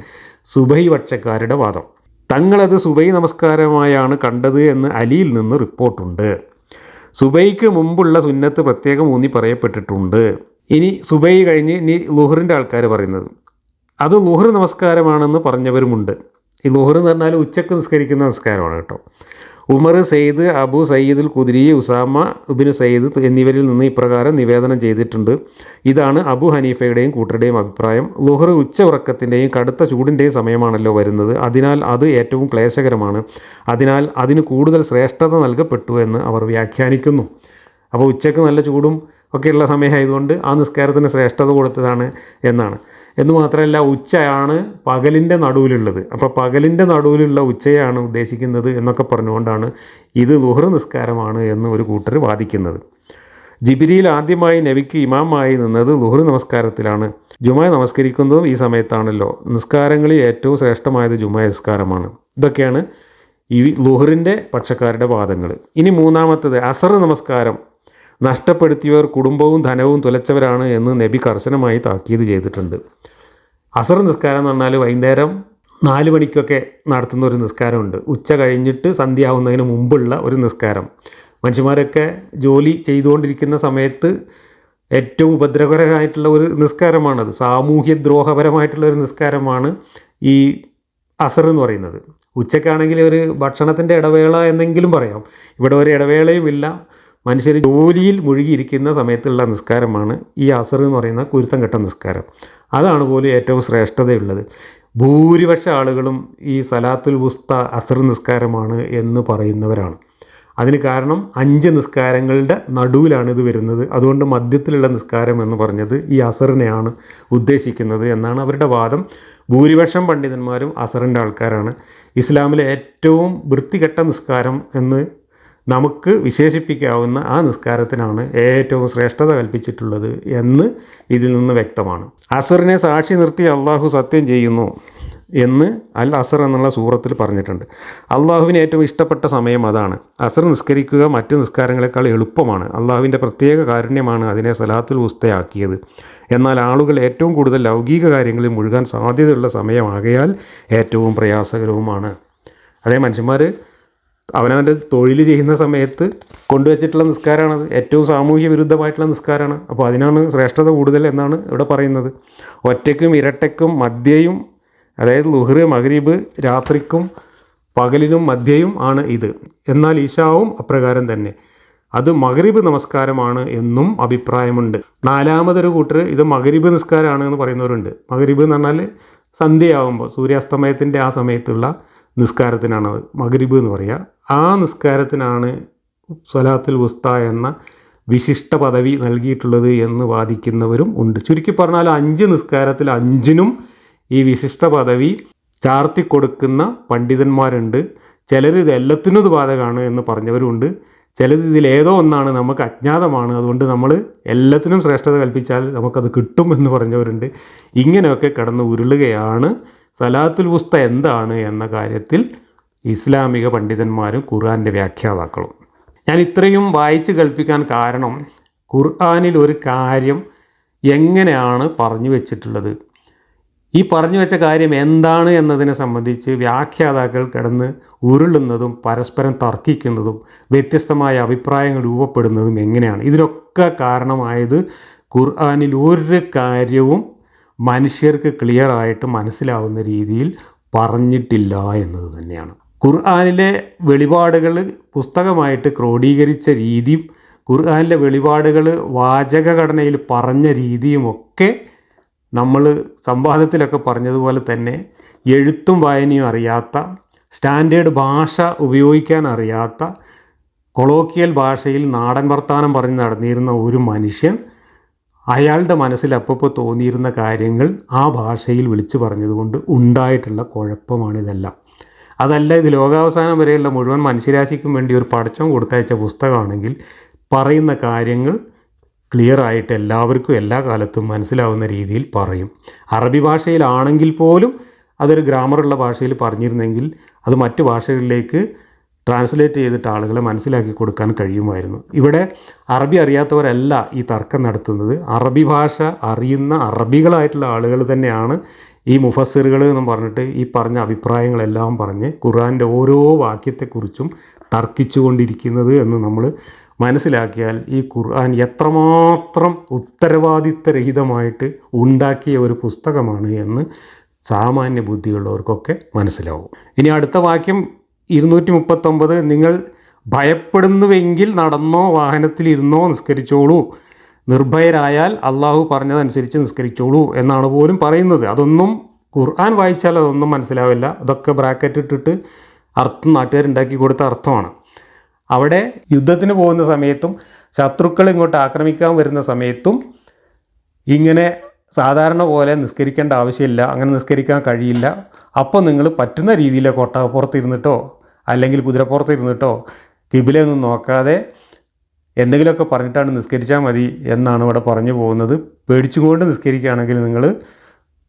Speaker 1: സുബൈ പക്ഷക്കാരുടെ വാദം. തങ്ങളത് സുബൈ നമസ്കാരമായാണ് കണ്ടത് എന്ന് അലിയിൽ നിന്ന് റിപ്പോർട്ടുണ്ട്. സുബൈക്ക് മുമ്പുള്ള സുന്നത്ത് പ്രത്യേകം ഊന്നി പറയപ്പെട്ടിട്ടുണ്ട്. ഇനി സുബൈ കഴിഞ്ഞ് ഇനി ലുഹറിൻ്റെ ആൾക്കാർ പറയുന്നത് അത് ലുഹർ നമസ്കാരമാണെന്ന് പറഞ്ഞവരുമുണ്ട്. ഈ ലുഹർ എന്ന് പറഞ്ഞാൽ ഉച്ചക്ക് നിസ്കരിക്കുന്ന നമസ്കാരമാണ് കേട്ടോ. ഉമർ, സെയ്ദ്, അബു സയ്യിദുൽ ഖുദ്രി, ഉസാമ ഇബ്നു സയ്യിദ് എന്നിവരിൽ നിന്ന് ഇപ്രകാരം നിവേദനം ചെയ്തിട്ടുണ്ട്. ഇതാണ് അബു ഹനീഫയുടെയും കൂട്ടരുടെയും അഭിപ്രായം. ലുഹർ ഉച്ച ഉറക്കത്തിൻ്റെയും കടുത്ത ചൂടിൻ്റെയും സമയമാണല്ലോ വരുന്നത്. അതിനാൽ അത് ഏറ്റവും ക്ലേശകരമാണ്. അതിനാൽ അതിന് കൂടുതൽ ശ്രേഷ്ഠത നൽകപ്പെട്ടു എന്ന് അവർ വ്യാഖ്യാനിക്കുന്നു. അപ്പോൾ ഉച്ചയ്ക്ക് നല്ല ചൂടും ഒക്കെയുള്ള സമയമായതുകൊണ്ട് ആ നിസ്കാരത്തിന് ശ്രേഷ്ഠത കൊടുത്തതാണ് എന്നാണ്. എന്ന് മാത്രമല്ല, ഉച്ചയാണ് പകലിൻ്റെ നടുവിലുള്ളത്. അപ്പോൾ പകലിൻ്റെ നടുവിലുള്ള ഉച്ചയാണ് ഉദ്ദേശിക്കുന്നത് എന്നൊക്കെ പറഞ്ഞുകൊണ്ടാണ് ഇത് ളുഹർ നിസ്കാരമാണ് എന്ന് ഒരു കൂട്ടർ വാദിക്കുന്നത്. ജിബ്രീൽ ആദ്യമായി നബിക്ക് ഇമാമായി നിന്നത് ളുഹർ നമസ്കാരത്തിലാണ്. ജുമ നമസ്കരിക്കുന്നതും ഈ സമയത്താണല്ലോ. നിസ്കാരങ്ങളിൽ ഏറ്റവും ശ്രേഷ്ഠമായത് ജുമ നിസ്കാരമാണ്. ഇതൊക്കെയാണ് ഈ ളുഹറിൻ്റെ പക്ഷക്കാരുടെ വാദങ്ങൾ. ഇനി മൂന്നാമത്തത് അസർ നമസ്കാരം. നഷ്ടപ്പെടുത്തിയവർ കുടുംബവും ധനവും തുലച്ചവരാണ് എന്ന് നബി കർശനമായി താക്കീത് ചെയ്തിട്ടുണ്ട്. അസർ നിസ്കാരം എന്ന് പറഞ്ഞാൽ വൈകുന്നേരം 4 മണിക്കൊക്കെ നടത്തുന്ന ഒരു നിസ്കാരമുണ്ട്. ഉച്ച കഴിഞ്ഞിട്ട് സന്ധ്യയാവുന്നതിന് മുമ്പുള്ള ഒരു നിസ്കാരം. മനുഷ്യന്മാരൊക്കെ ജോലി ചെയ്തുകൊണ്ടിരിക്കുന്ന സമയത്ത് ഏറ്റവും ഉപദ്രവകരമായിട്ടുള്ള ഒരു നിസ്കാരമാണത്. സാമൂഹ്യ ദ്രോഹപരമായിട്ടുള്ള ഒരു നിസ്കാരമാണ് ഈ അസർ എന്ന് പറയുന്നത്. ഉച്ചക്കാണെങ്കിൽ ഒരു ഭക്ഷണത്തിൻ്റെ ഇടവേള എന്നെങ്കിലും പറയാം. ഇവിടെ ഒരു ഇടവേളയുമില്ല. മനുഷ്യർ ജോലിയിൽ മുഴുകിയിരിക്കുന്ന സമയത്തുള്ള നിസ്കാരമാണ് ഈ അസർ എന്ന് പറയുന്ന കുരുത്തം കെട്ട നിസ്കാരം. അതാണ് പോലും ഏറ്റവും ശ്രേഷ്ഠതയുള്ളത്. ഭൂരിപക്ഷ ആളുകളും ഈ സലാത്തുൽ വുസ്ത അസർ നിസ്കാരമാണ് എന്ന് പറയുന്നവരാണ്. അതിന് കാരണം 5 നിസ്കാരങ്ങളുടെ നടുവിലാണ് ഇത് വരുന്നത്. അതുകൊണ്ട് മധ്യത്തിലുള്ള നിസ്കാരം എന്ന് പറഞ്ഞത് ഈ അസറിനെയാണ് ഉദ്ദേശിക്കുന്നത് എന്നാണ് അവരുടെ വാദം. ഭൂരിപക്ഷം പണ്ഡിതന്മാരും അസറിൻ്റെ ആൾക്കാരാണ്. ഇസ്ലാമിലെ ഏറ്റവും വൃത്തികെട്ട നിസ്കാരം എന്ന് നമുക്ക് വിശേഷിപ്പിക്കാവുന്ന ആ നിസ്കാരത്തിനാണ് ഏറ്റവും ശ്രേഷ്ഠത കൽപ്പിച്ചിട്ടുള്ളത് എന്ന് ഇതിൽ നിന്ന് വ്യക്തമാണ്. അസറിനെ സാക്ഷി നിർത്തി അള്ളാഹു സത്യം ചെയ്യുന്നു എന്ന് അൽ അസർ എന്നുള്ള സൂറത്തിൽ പറഞ്ഞിട്ടുണ്ട്. അള്ളാഹുവിന് ഏറ്റവും ഇഷ്ടപ്പെട്ട സമയം അതാണ്. അസർ നിസ്കരിക്കുക മറ്റ് നിസ്കാരങ്ങളെക്കാൾ എളുപ്പമാണ്. അള്ളാഹുവിൻ്റെ പ്രത്യേക കാരുണ്യമാണ് അതിനെ സലാത്തുൽ വുസ്തയാക്കിയത്. എന്നാൽ ആളുകൾ ഏറ്റവും കൂടുതൽ ലൗകിക കാര്യങ്ങളിൽ മുഴുകാൻ സാധ്യതയുള്ള സമയമാകയാൽ ഏറ്റവും പ്രയാസകരവുമാണ്. അതേ മനുഷ്യന്മാർ അവനവൻ്റെ തൊഴിൽ ചെയ്യുന്ന സമയത്ത് കൊണ്ടുവച്ചിട്ടുള്ള നിസ്കാരമാണത്. ഏറ്റവും സാമൂഹ്യ വിരുദ്ധമായിട്ടുള്ള നിസ്കാരമാണ്. അപ്പോൾ അതിനാണ് ശ്രേഷ്ഠത കൂടുതൽ എന്നാണ് ഇവിടെ പറയുന്നത്. ഒറ്റയ്ക്കും ഇരട്ടയ്ക്കും മധ്യയും, അതായത് ളുഹർ മഗ്രിബ് രാത്രിക്കും പകലിനും മധ്യയും ആണ് ഇത്. എന്നാൽ ഇശാവും അപ്രകാരം തന്നെ. അത് മഗ്രിബ് നമസ്കാരമാണ് എന്നും അഭിപ്രായമുണ്ട്. നാലാമതൊരു കൂട്ടർ ഇത് മഗ്രിബ് നിസ്കാരമാണ് എന്ന് പറയുന്നവരുണ്ട്. മഗ്രിബ് എന്ന് പറഞ്ഞാൽ സന്ധ്യയാവുമ്പോൾ സൂര്യാസ്തമയത്തിൻ്റെ ആ സമയത്തുള്ള നിസ്കാരത്തിനാണ് മഗ്രിബ് എന്ന് പറയുക. ആ നിസ്കാരത്തിനാണ് സ്വലാത്തുൽ വുസ്ത എന്ന വിശിഷ്ട പദവി നൽകിയിട്ടുള്ളത് എന്ന് വാദിക്കുന്നവരും ഉണ്ട്. ചുരുക്കി പറഞ്ഞാൽ 5 നിസ്കാരത്തിൽ 5നും ഈ വിശിഷ്ട പദവി ചാർത്തിക്കൊടുക്കുന്ന പണ്ഡിതന്മാരുണ്ട്. ചിലർ ഇത് എല്ലാത്തിനും ഇത് ബാധകമാണ് എന്ന് പറഞ്ഞവരുമുണ്ട്. ചിലത് ഇതിലേതോ ഒന്നാണ് നമുക്ക് അജ്ഞാതമാണ്, അതുകൊണ്ട് നമ്മൾ എല്ലാത്തിനും ശ്രേഷ്ഠത കൽപ്പിച്ചാൽ നമുക്കത് കിട്ടും എന്ന് പറഞ്ഞവരുണ്ട്. ഇങ്ങനെയൊക്കെ കടന്ന് ഉരുളുകയാണ് സലാത്തുൽ വുസ്ത എന്താണ് എന്ന കാര്യത്തിൽ ഇസ്ലാമിക പണ്ഡിതന്മാരും ഖുർആൻ്റെ വ്യാഖ്യാതാക്കളും. ഞാൻ ഇത്രയും വായിച്ച് കൽപ്പിക്കാൻ കാരണം ഖുർആനിൽ ഒരു കാര്യം എങ്ങനെയാണ് പറഞ്ഞു വെച്ചിട്ടുള്ളത്, ഈ പറഞ്ഞു വെച്ച കാര്യം എന്താണ് എന്നതിനെ സംബന്ധിച്ച് വ്യാഖ്യാതാക്കൾ കിടന്ന് ഉരുളുന്നതും പരസ്പരം തർക്കിക്കുന്നതും വ്യത്യസ്തമായ അഭിപ്രായങ്ങൾ രൂപപ്പെടുന്നതും എങ്ങനെയാണ്. ഇതിനൊക്കെ കാരണമായത് ഖുർആനിൽ ഒരു കാര്യവും മനുഷ്യർക്ക് ക്ലിയറായിട്ട് മനസ്സിലാവുന്ന രീതിയിൽ പറഞ്ഞിട്ടില്ല എന്നത് തന്നെയാണ്. ഖുർആനിലെ വെളിപാടുകൾ പുസ്തകമായിട്ട് ക്രോഡീകരിച്ച രീതിയും ഖുർആനിലെ വെളിപാടുകൾ വാചകഘടനയിൽ പറഞ്ഞ രീതിയുമൊക്കെ നമ്മൾ സംവാദത്തിലൊക്കെ പറഞ്ഞതുപോലെ തന്നെ എഴുത്തും വായനയും അറിയാത്ത, സ്റ്റാൻഡേർഡ് ഭാഷ ഉപയോഗിക്കാൻ അറിയാത്ത, കൊളോക്കിയൽ ഭാഷയിൽ നാടൻ വർത്താനം പറഞ്ഞ് നടന്നിരുന്ന ഒരു മനുഷ്യൻ അയാളുടെ മനസ്സിൽ അപ്പോൾ തോന്നിയിരുന്ന കാര്യങ്ങൾ ആ ഭാഷയിൽ വിളിച്ചു പറഞ്ഞതുകൊണ്ട് ഉണ്ടായിട്ടുള്ള കുഴപ്പമാണിതെല്ലാം. അതല്ല ഇത് ലോകാവസാനം വരെയുള്ള മുഴുവൻ മനുഷ്യരാശിക്കും വേണ്ടി ഒരു പടച്ചോൻ കൊടുത്തയച്ച പുസ്തകമാണെങ്കിൽ പറയുന്ന കാര്യങ്ങൾ ക്ലിയറായിട്ട് എല്ലാവർക്കും എല്ലാ കാലത്തും മനസ്സിലാവുന്ന രീതിയിൽ പറയും. അറബി ഭാഷയിലാണെങ്കിൽ പോലും അതൊരു ഗ്രാമറുള്ള ഭാഷയിൽ പറഞ്ഞിരുന്നെങ്കിൽ അത് മറ്റു ഭാഷകളിലേക്ക് ട്രാൻസ്ലേറ്റ് ചെയ്തിട്ട് ആളുകളെ മനസ്സിലാക്കി കൊടുക്കാൻ കഴിയുമായിരുന്നു. ഇവിടെ അറബി അറിയാത്തവരല്ല ഈ തർക്കം നടത്തുന്നത്. അറബി ഭാഷ അറിയുന്ന അറബികളായിട്ടുള്ള ആളുകൾ തന്നെയാണ് ഈ മുഫസ്സിറുകൾ എന്നും പറഞ്ഞിട്ട് ഈ പറഞ്ഞ അഭിപ്രായങ്ങളെല്ലാം പറഞ്ഞ് ഖുർആൻ്റെ ഓരോ വാക്യത്തെക്കുറിച്ചും തർക്കിച്ചുകൊണ്ടിരിക്കുന്നത് എന്ന് നമ്മൾ മനസ്സിലാക്കിയാൽ ഈ ഖുർആൻ എത്രമാത്രം ഉത്തരവാദിത്തരഹിതമായിട്ട് ഉണ്ടാക്കിയ ഒരു പുസ്തകമാണ് എന്ന് സാമാന്യ ബുദ്ധിയുള്ളവർക്കൊക്കെ മനസ്സിലാവും. ഇനി അടുത്ത വാക്യം 239, നിങ്ങൾ ഭയപ്പെടുന്നുവെങ്കിൽ നടന്നോ വാഹനത്തിലിരുന്നോ നിസ്കരിച്ചോളൂ, നിർഭയരായാൽ അള്ളാഹു പറഞ്ഞതനുസരിച്ച് നിസ്കരിച്ചോളൂ എന്നാണ് പോലും പറയുന്നത്. അതൊന്നും ഖുർആൻ വായിച്ചാൽ അതൊന്നും മനസ്സിലാവില്ല. അതൊക്കെ ബ്രാക്കറ്റ് ഇട്ടിട്ട് അർത്ഥം നാട്ടുകാരുണ്ടാക്കി കൊടുത്ത അർത്ഥമാണ്. അവിടെ യുദ്ധത്തിന് പോകുന്ന സമയത്തും ശത്രുക്കൾ ഇങ്ങോട്ട് ആക്രമിക്കാൻ വരുന്ന സമയത്തും ഇങ്ങനെ സാധാരണ പോലെ നിസ്കരിക്കേണ്ട ആവശ്യമില്ല, അങ്ങനെ നിസ്കരിക്കാൻ കഴിയില്ല. അപ്പോൾ നിങ്ങൾ പറ്റുന്ന രീതിയിൽ ഒട്ടകപ്പുറത്തിരുന്നിട്ടോ അല്ലെങ്കിൽ കുതിരപ്പുറത്തിരുന്നിട്ടോ കിബിലയൊന്നും നോക്കാതെ എന്തെങ്കിലുമൊക്കെ പറഞ്ഞിട്ടാണ് നിസ്കരിച്ചാൽ മതി എന്നാണ് ഇവിടെ പറഞ്ഞു പോകുന്നത്. പേടിച്ചുകൊണ്ട് നിസ്കരിക്കുകയാണെങ്കിൽ നിങ്ങൾ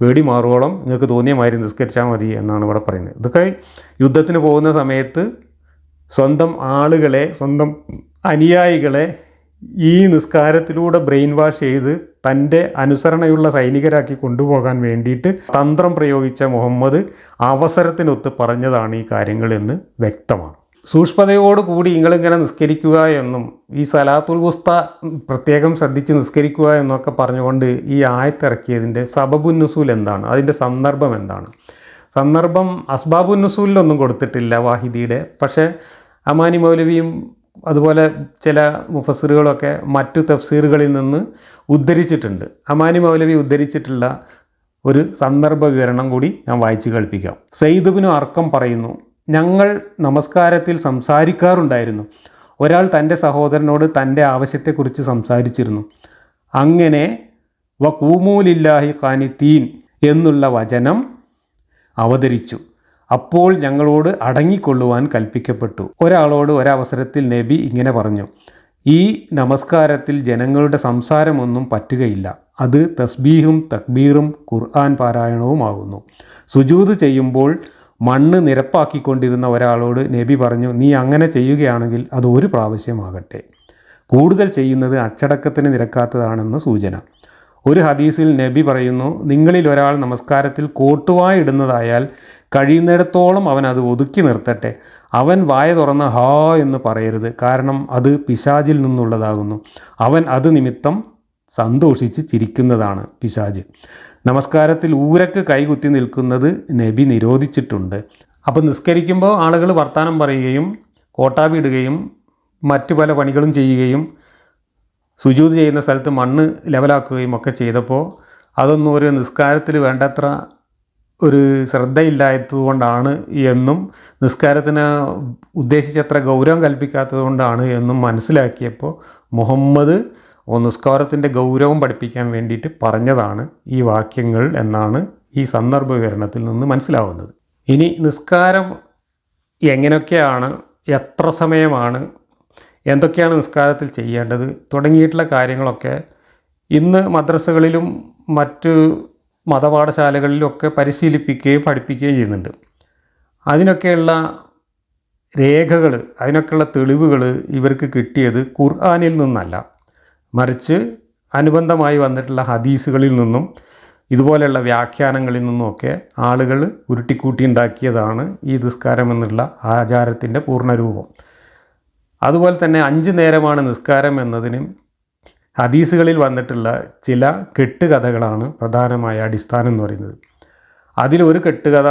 Speaker 1: പേടി മാറുവോളം നിങ്ങൾക്ക് തോന്നിയ മാതിരി നിസ്കരിച്ചാൽ മതി എന്നാണ് ഇവിടെ പറയുന്നത്. ഇതൊക്കെ യുദ്ധത്തിന് പോകുന്ന സമയത്ത് സ്വന്തം ആളുകളെ, സ്വന്തം അനുയായികളെ ഈ നിസ്കാരത്തിലൂടെ ബ്രെയിൻ വാഷ് ചെയ്ത് തൻ്റെ അനുസരണയുള്ള സൈനികരാക്കി കൊണ്ടുപോകാൻ വേണ്ടിയിട്ട് തന്ത്രം പ്രയോഗിച്ച മുഹമ്മദ് അവസരത്തിനൊത്ത് പറഞ്ഞതാണ് ഈ കാര്യങ്ങൾ എന്ന് വ്യക്തമാണ്. സൂക്ഷ്മതയോടുകൂടി നിങ്ങളിങ്ങനെ നിസ്കരിക്കുക എന്നും ഈ സലാത്തുൽ വുസ്ത പ്രത്യേകം ശ്രദ്ധിച്ച് നിസ്കരിക്കുക എന്നൊക്കെ പറഞ്ഞുകൊണ്ട് ഈ ആയത്തിറക്കിയതിൻ്റെ സബബുൻ നുസൂൽ എന്താണ്, അതിൻ്റെ സന്ദർഭം എന്താണ്? സന്ദർഭം അസ്ബാബുൻ നുസൂലിലൊന്നും കൊടുത്തിട്ടില്ല വാഹിദിയുടെ. പക്ഷേ അമാനി മൗലവിയും അതുപോലെ ചില മുഫസ്സിറുകളൊക്കെ മറ്റു തഫ്സീറുകളിൽ നിന്ന് ഉദ്ധരിച്ചിട്ടുണ്ട്. അമാനി മൗലവി ഉദ്ധരിച്ചിട്ടുള്ള ഒരു സന്ദർഭ വിവരണം കൂടി ഞാൻ വായിച്ച് കേൾപ്പിക്കാം. സയ്യിദ് ഇബ്നു അർക്കം പറയുന്നു, ഞങ്ങൾ നമസ്കാരത്തിൽ സംസാരിക്കാറുണ്ടായിരുന്നു. ഒരാൾ തൻ്റെ സഹോദരനോട് തൻ്റെ ആവശ്യത്തെക്കുറിച്ച് സംസാരിച്ചിരുന്നു. അങ്ങനെ വഖൂമൂ ലില്ലാഹി ഖാനിതീൻ എന്നുള്ള വചനം അവതരിച്ചു. അപ്പോൾ ഞങ്ങളോട് അടങ്ങിക്കൊള്ളുവാൻ കൽപ്പിക്കപ്പെട്ടു. ഒരാളോട് ഒരവസരത്തിൽ നബി ഇങ്ങനെ പറഞ്ഞു, ഈ നമസ്കാരത്തിൽ ജനങ്ങളുടെ സംസാരമൊന്നും പറ്റുകയില്ല. അത് തസ്ബീഹും തക്ബീറും ഖുർആൻ പാരായണവുമാകുന്നു. സുജൂദ് ചെയ്യുമ്പോൾ മണ്ണ് നിരപ്പാക്കിക്കൊണ്ടിരുന്ന ഒരാളോട് നബി പറഞ്ഞു, നീ അങ്ങനെ ചെയ്യുകയാണെങ്കിൽ അത് ഒരു പ്രാവശ്യമാകട്ടെ. കൂടുതൽ ചെയ്യുന്നത് അച്ചടക്കത്തിന് നിരക്കാത്തതാണെന്ന് സൂചന. ഒരു ഹദീസിൽ നബി പറയുന്നു, നിങ്ങളിൽ ഒരാൾ നമസ്കാരത്തിൽ കോട്ടുവായ ഇടുന്നതായാൽ കഴിയുന്നിടത്തോളം അവൻ അത് ഒതുക്കി നിർത്തട്ടെ. അവൻ വായ തുറന്ന് ഹാ എന്ന് പറയരുത്, കാരണം അത് പിശാചിൽ നിന്നുള്ളതാകുന്നു. അവൻ അത് നിമിത്തം സന്തോഷിച്ച് ചിരിക്കുന്നതാണ് പിശാച്. നമസ്കാരത്തിൽ ഊരക്ക് കൈകുത്തി നിൽക്കുന്നത് നബി നിരോധിച്ചിട്ടുണ്ട്. അപ്പോൾ നിസ്കരിക്കുമ്പോൾ ആളുകൾ വർത്തമാനം പറയുകയും കോട്ടാവി ഇടുകയും മറ്റു പല പണികളും ചെയ്യുകയും സുജൂദ് ചെയ്യുന്ന സ്ഥലത്ത് മണ്ണ് ലെവലാക്കുകയും ഒക്കെ ചെയ്തപ്പോൾ അതൊന്നും ഒരു നിസ്കാരത്തിൽ വേണ്ടത്ര ഒരു ശ്രദ്ധയില്ലാത്തതുകൊണ്ടാണ് എന്നും നിസ്കാരത്തിന് ഉദ്ദേശിച്ചത്ര ഗൗരവം കൽപ്പിക്കാത്തത് കൊണ്ടാണ് എന്നും മനസ്സിലാക്കിയപ്പോൾ മുഹമ്മദ് നിസ്കാരത്തിൻ്റെ ഗൗരവം പഠിപ്പിക്കാൻ വേണ്ടിയിട്ട് പറഞ്ഞതാണ് ഈ വാക്യങ്ങൾ എന്നാണ് ഈ സന്ദർഭ വിവരണത്തിൽ നിന്ന് മനസ്സിലാവുന്നത്. ഇനി നിസ്കാരം എങ്ങനെയൊക്കെയാണ്, എത്ര സമയമാണ്, എന്തൊക്കെയാണ് നിസ്കാരത്തിൽ ചെയ്യേണ്ടത് തുടങ്ങിയിട്ടുള്ള കാര്യങ്ങളൊക്കെ ഇന്ന് മദ്രസകളിലും മറ്റ് മതപാഠശാലകളിലൊക്കെ പരിശീലിപ്പിക്കുകയും പഠിപ്പിക്കുകയും ചെയ്യുന്നുണ്ട്. അതിനൊക്കെയുള്ള രേഖകൾ, അതിനൊക്കെയുള്ള തെളിവുകൾ ഇവർക്ക് കിട്ടിയത് ഖുർആനിൽ നിന്നല്ല, മറിച്ച് അനുബന്ധമായി വന്നിട്ടുള്ള ഹദീസുകളിൽ നിന്നും ഇതുപോലെയുള്ള വ്യാഖ്യാനങ്ങളിൽ നിന്നുമൊക്കെ ആളുകൾ ഉരുട്ടിക്കൂട്ടി ഉണ്ടാക്കിയതാണ് ഈ നിസ്കാരം എന്നുള്ള ആചാരത്തിൻ്റെ പൂർണ്ണരൂപം. അതുപോലെ തന്നെ 5 നേരമാണ് നിസ്കാരം എന്നതിന് ഹദീസുകളിൽ വന്നിട്ടുള്ള ചില കെട്ടുകഥകളാണ് പ്രധാനമായ അടിസ്ഥാനം എന്ന് പറയുന്നത്. അതിലൊരു കെട്ടുകഥ,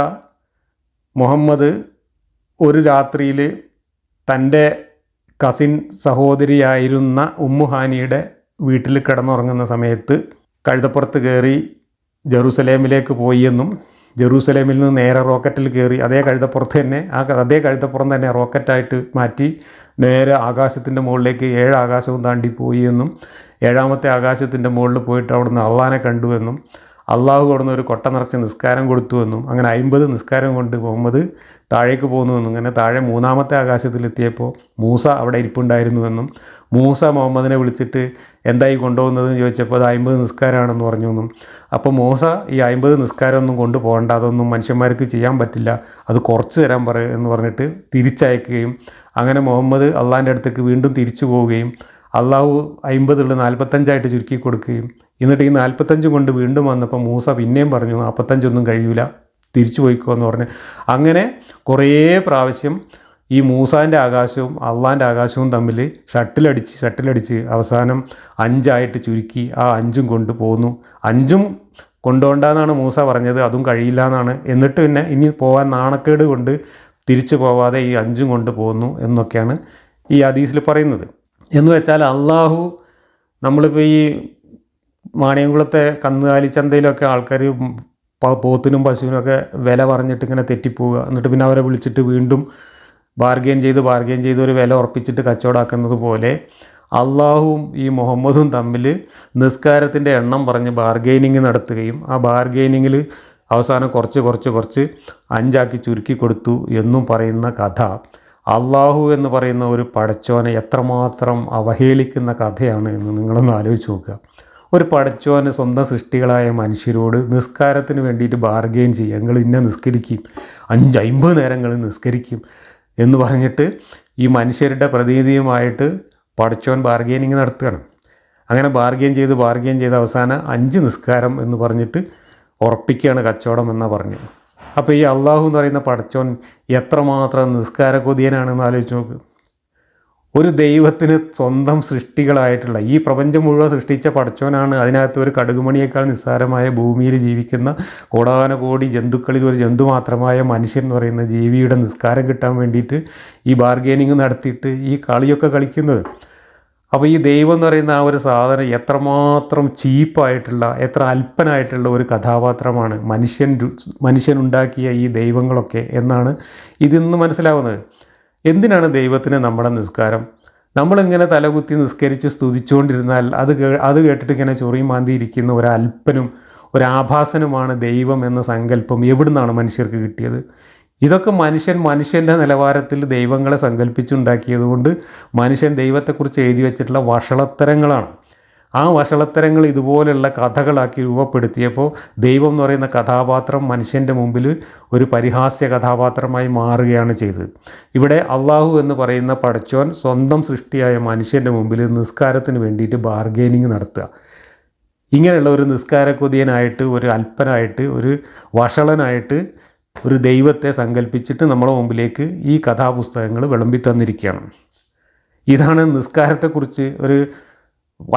Speaker 1: മുഹമ്മദ് ഒരു രാത്രിയിൽ തൻ്റെ കസിൻ സഹോദരിയായിരുന്ന ഉമ്മുഹാനിയുടെ വീട്ടിൽ കിടന്നുറങ്ങുന്ന സമയത്ത് കഴുതപ്പുറത്ത് കയറി ജെറൂസലേമിലേക്ക് പോയി എന്നും ജെറൂസലേമിൽ നിന്ന് നേരെ റോക്കറ്റിൽ കയറി അതേ കഴുതപ്പുറം തന്നെ റോക്കറ്റായിട്ട് മാറ്റി നേരെ ആകാശത്തിൻ്റെ മുകളിലേക്ക് 7 ആകാശവും താണ്ടി പോയി എന്നും 7ാമത്തെ ആകാശത്തിൻ്റെ മുകളിൽ പോയിട്ട് അവിടുന്ന് അള്ളാനെ കണ്ടുവെന്നും അള്ളാഹു അവിടുന്ന് ഒരു കൊട്ട നിറച്ച് നിസ്കാരം കൊടുത്തുവെന്നും അങ്ങനെ 50 നിസ്കാരം കൊണ്ട് മുഹമ്മദ് താഴേക്ക് പോകുന്നുവെന്നും അങ്ങനെ താഴെ 3ാമത്തെ ആകാശത്തിലെത്തിയപ്പോൾ മൂസ അവിടെ ഇരിപ്പുണ്ടായിരുന്നുവെന്നും മൂസ മുഹമ്മദിനെ വിളിച്ചിട്ട് എന്തായി കൊണ്ടുപോകുന്നതെന്ന് ചോദിച്ചപ്പോൾ അത് 50 നിസ്കാരമാണെന്ന് പറഞ്ഞുവെന്നും അപ്പോൾ മൂസ ഈ 50 നിസ്കാരമൊന്നും കൊണ്ടുപോകേണ്ട, അതൊന്നും മനുഷ്യന്മാർക്ക് ചെയ്യാൻ പറ്റില്ല, അത് കുറച്ച് തരാൻ പറയും എന്ന് പറഞ്ഞിട്ട് തിരിച്ചയക്കുകയും അങ്ങനെ മുഹമ്മദ് അള്ളാഹിൻ്റെ അടുത്തേക്ക് വീണ്ടും തിരിച്ചു പോവുകയും അള്ളാഹു 50 45 ചുരുക്കി കൊടുക്കുകയും എന്നിട്ട് ഈ 45 കൊണ്ട് വീണ്ടും വന്നപ്പോൾ മൂസ പിന്നെയും പറഞ്ഞു 45 കഴിയൂല, തിരിച്ചു പോയിക്കോ എന്ന് പറഞ്ഞ് അങ്ങനെ കുറേ പ്രാവശ്യം ഈ മൂസാൻ്റെ ആകാശവും അള്ളാൻ്റെ ആകാശവും തമ്മിൽ ഷട്ടിലടിച്ച് അവസാനം 5 ചുരുക്കി ആ 5 കൊണ്ട് പോന്നു. 5 കൊണ്ടുപോകണ്ടെന്നാണ് മൂസ പറഞ്ഞത്, അതും കഴിയില്ല എന്നാണ്. എന്നിട്ട് പിന്നെ ഇനി പോകാൻ നാണക്കേട് കൊണ്ട് തിരിച്ചു പോവാതെ ഈ 5 കൊണ്ട് പോന്നു എന്നൊക്കെയാണ് ഈ ഹദീസിൽ പറയുന്നത്. എന്ന് വെച്ചാൽ അള്ളാഹു, നമ്മളിപ്പോൾ ഈ മാണിയംകുളത്തെ കന്നുകാലി ചന്തയിലൊക്കെ ആൾക്കാർ പോത്തിനും പശുവിനൊക്കെ വില പറഞ്ഞിട്ട് ഇങ്ങനെ തെറ്റിപ്പോവുക, എന്നിട്ട് പിന്നെ അവരെ വിളിച്ചിട്ട് വീണ്ടും ബാർഗെയിൻ ചെയ്ത് ഒരു വില ഉറപ്പിച്ചിട്ട് കച്ചവടമാക്കുന്നത് പോലെ അള്ളാഹുവും ഈ മുഹമ്മദും തമ്മിൽ നിസ്കാരത്തിൻ്റെ എണ്ണം പറഞ്ഞ് ബാർഗെയിനിങ് നടത്തുകയും ആ ബാർഗെയിനിങ്ങിൽ അവസാനം കുറച്ച് 5 ചുരുക്കി കൊടുത്തു എന്നും പറയുന്ന കഥ അള്ളാഹു എന്ന് പറയുന്ന ഒരു പടച്ചോനെ എത്രമാത്രം അവഹേളിക്കുന്ന കഥയാണ് എന്ന് നിങ്ങളൊന്ന് ആലോചിച്ച് നോക്കുക. ഒരു പടച്ചോന് സ്വന്തം സൃഷ്ടികളായ മനുഷ്യരോട് നിസ്കാരത്തിന് വേണ്ടിയിട്ട് ബാർഗെയിൻ ചെയ്യുക, നിങ്ങൾ ഇന്നെ നിസ്കരിക്കും, 50 നേരങ്ങൾ നിസ്കരിക്കും എന്ന് പറഞ്ഞിട്ട് ഈ മനുഷ്യരുടെ പ്രതിനിധിയുമായിട്ട് പടച്ചോൻ ബാർഗെയിനിങ് നടത്തുകയാണ്. അങ്ങനെ ബാർഗെയിൻ ചെയ്ത് അവസാനം 5 നിസ്കാരം എന്ന് പറഞ്ഞിട്ട് ഉറപ്പിക്കുകയാണ് കച്ചവടം എന്നാണ് പറഞ്ഞു. അപ്പോൾ ഈ അള്ളാഹു എന്ന് പറയുന്ന പടച്ചോൻ എത്രമാത്രം നിസ്കാര കൊതിയനാണെന്ന് ആലോചിച്ച് നോക്ക്. ഒരു ദൈവത്തിന് സ്വന്തം സൃഷ്ടികളായിട്ടുള്ള ഈ പ്രപഞ്ചം മുഴുവൻ സൃഷ്ടിച്ച പടച്ചോനാണ്. അതിനകത്ത് ഒരു കടുകുമണിയേക്കാൾ നിസ്സാരമായ ഭൂമിയിൽ ജീവിക്കുന്ന കോടാനകോടി ജന്തുക്കളിൽ ഒരു ജന്തു മാത്രമായ മനുഷ്യൻ എന്ന് പറയുന്ന ജീവിയുടെ നിസ്കാരം കിട്ടാൻ വേണ്ടിയിട്ട് ഈ ബാർഗെയിനിങ് നടത്തിയിട്ട് ഈ കളിയൊക്കെ കളിക്കുന്നത്. അപ്പോൾ ഈ ദൈവം എന്ന് പറയുന്ന ആ ഒരു സാധനം എത്രമാത്രം ചീപ്പായിട്ടുള്ള, എത്ര അല്പനായിട്ടുള്ള ഒരു കഥാപാത്രമാണ് മനുഷ്യനുണ്ടാക്കിയ ഈ ദൈവങ്ങളൊക്കെ എന്നാണ് ഇതിന്ന് മനസ്സിലാവുന്നത്. എന്തിനാണ് ദൈവത്തിന് നമ്മുടെ നിസ്കാരം? നമ്മളിങ്ങനെ തലകുത്തി നിസ്കരിച്ച് സ്തുതിച്ചുകൊണ്ടിരുന്നാൽ അത് കേട്ടിട്ട് ഇങ്ങനെ ചൊറിയും മാന്തിയിരിക്കുന്ന ഒരു അല്പനും ഒരു ആഭാസനുമാണ് ദൈവം എന്ന സങ്കല്പം എവിടുന്നാണ് മനുഷ്യർക്ക് കിട്ടിയത്? ഇതൊക്കെ മനുഷ്യൻ്റെ നിലവാരത്തിൽ ദൈവങ്ങളെ സങ്കല്പിച്ചുണ്ടാക്കിയതുകൊണ്ട് മനുഷ്യൻ ദൈവത്തെക്കുറിച്ച് എഴുതി വച്ചിട്ടുള്ള വഷളത്തരങ്ങളാണ്. ആ വഷളത്തരങ്ങൾ ഇതുപോലെയുള്ള കഥകളാക്കി രൂപപ്പെടുത്തിയപ്പോൾ ദൈവം എന്ന് പറയുന്ന കഥാപാത്രം മനുഷ്യൻ്റെ മുമ്പിൽ ഒരു പരിഹാസ്യ കഥാപാത്രമായി മാറുകയാണ് ചെയ്തത്. ഇവിടെ അള്ളാഹു എന്ന് പറയുന്ന പടച്ചോൻ സ്വന്തം സൃഷ്ടിയായ മനുഷ്യൻ്റെ മുമ്പിൽ നിസ്കാരത്തിന് വേണ്ടിയിട്ട് ബാർഗെയിനിങ് നടത്തുക. ഇങ്ങനെയുള്ള ഒരു നിസ്കാരക്കൊതിയനായിട്ട്, ഒരു അല്പനായിട്ട്, ഒരു വഷളനായിട്ട് ഒരു ദൈവത്തെ സങ്കല്പിച്ചിട്ട് നമ്മുടെ മുമ്പിലേക്ക് ഈ കഥാപുസ്തകങ്ങൾ വിളമ്പി തന്നിരിക്കുകയാണ്. ഇതാണ് നിസ്കാരത്തെക്കുറിച്ച് ഒരു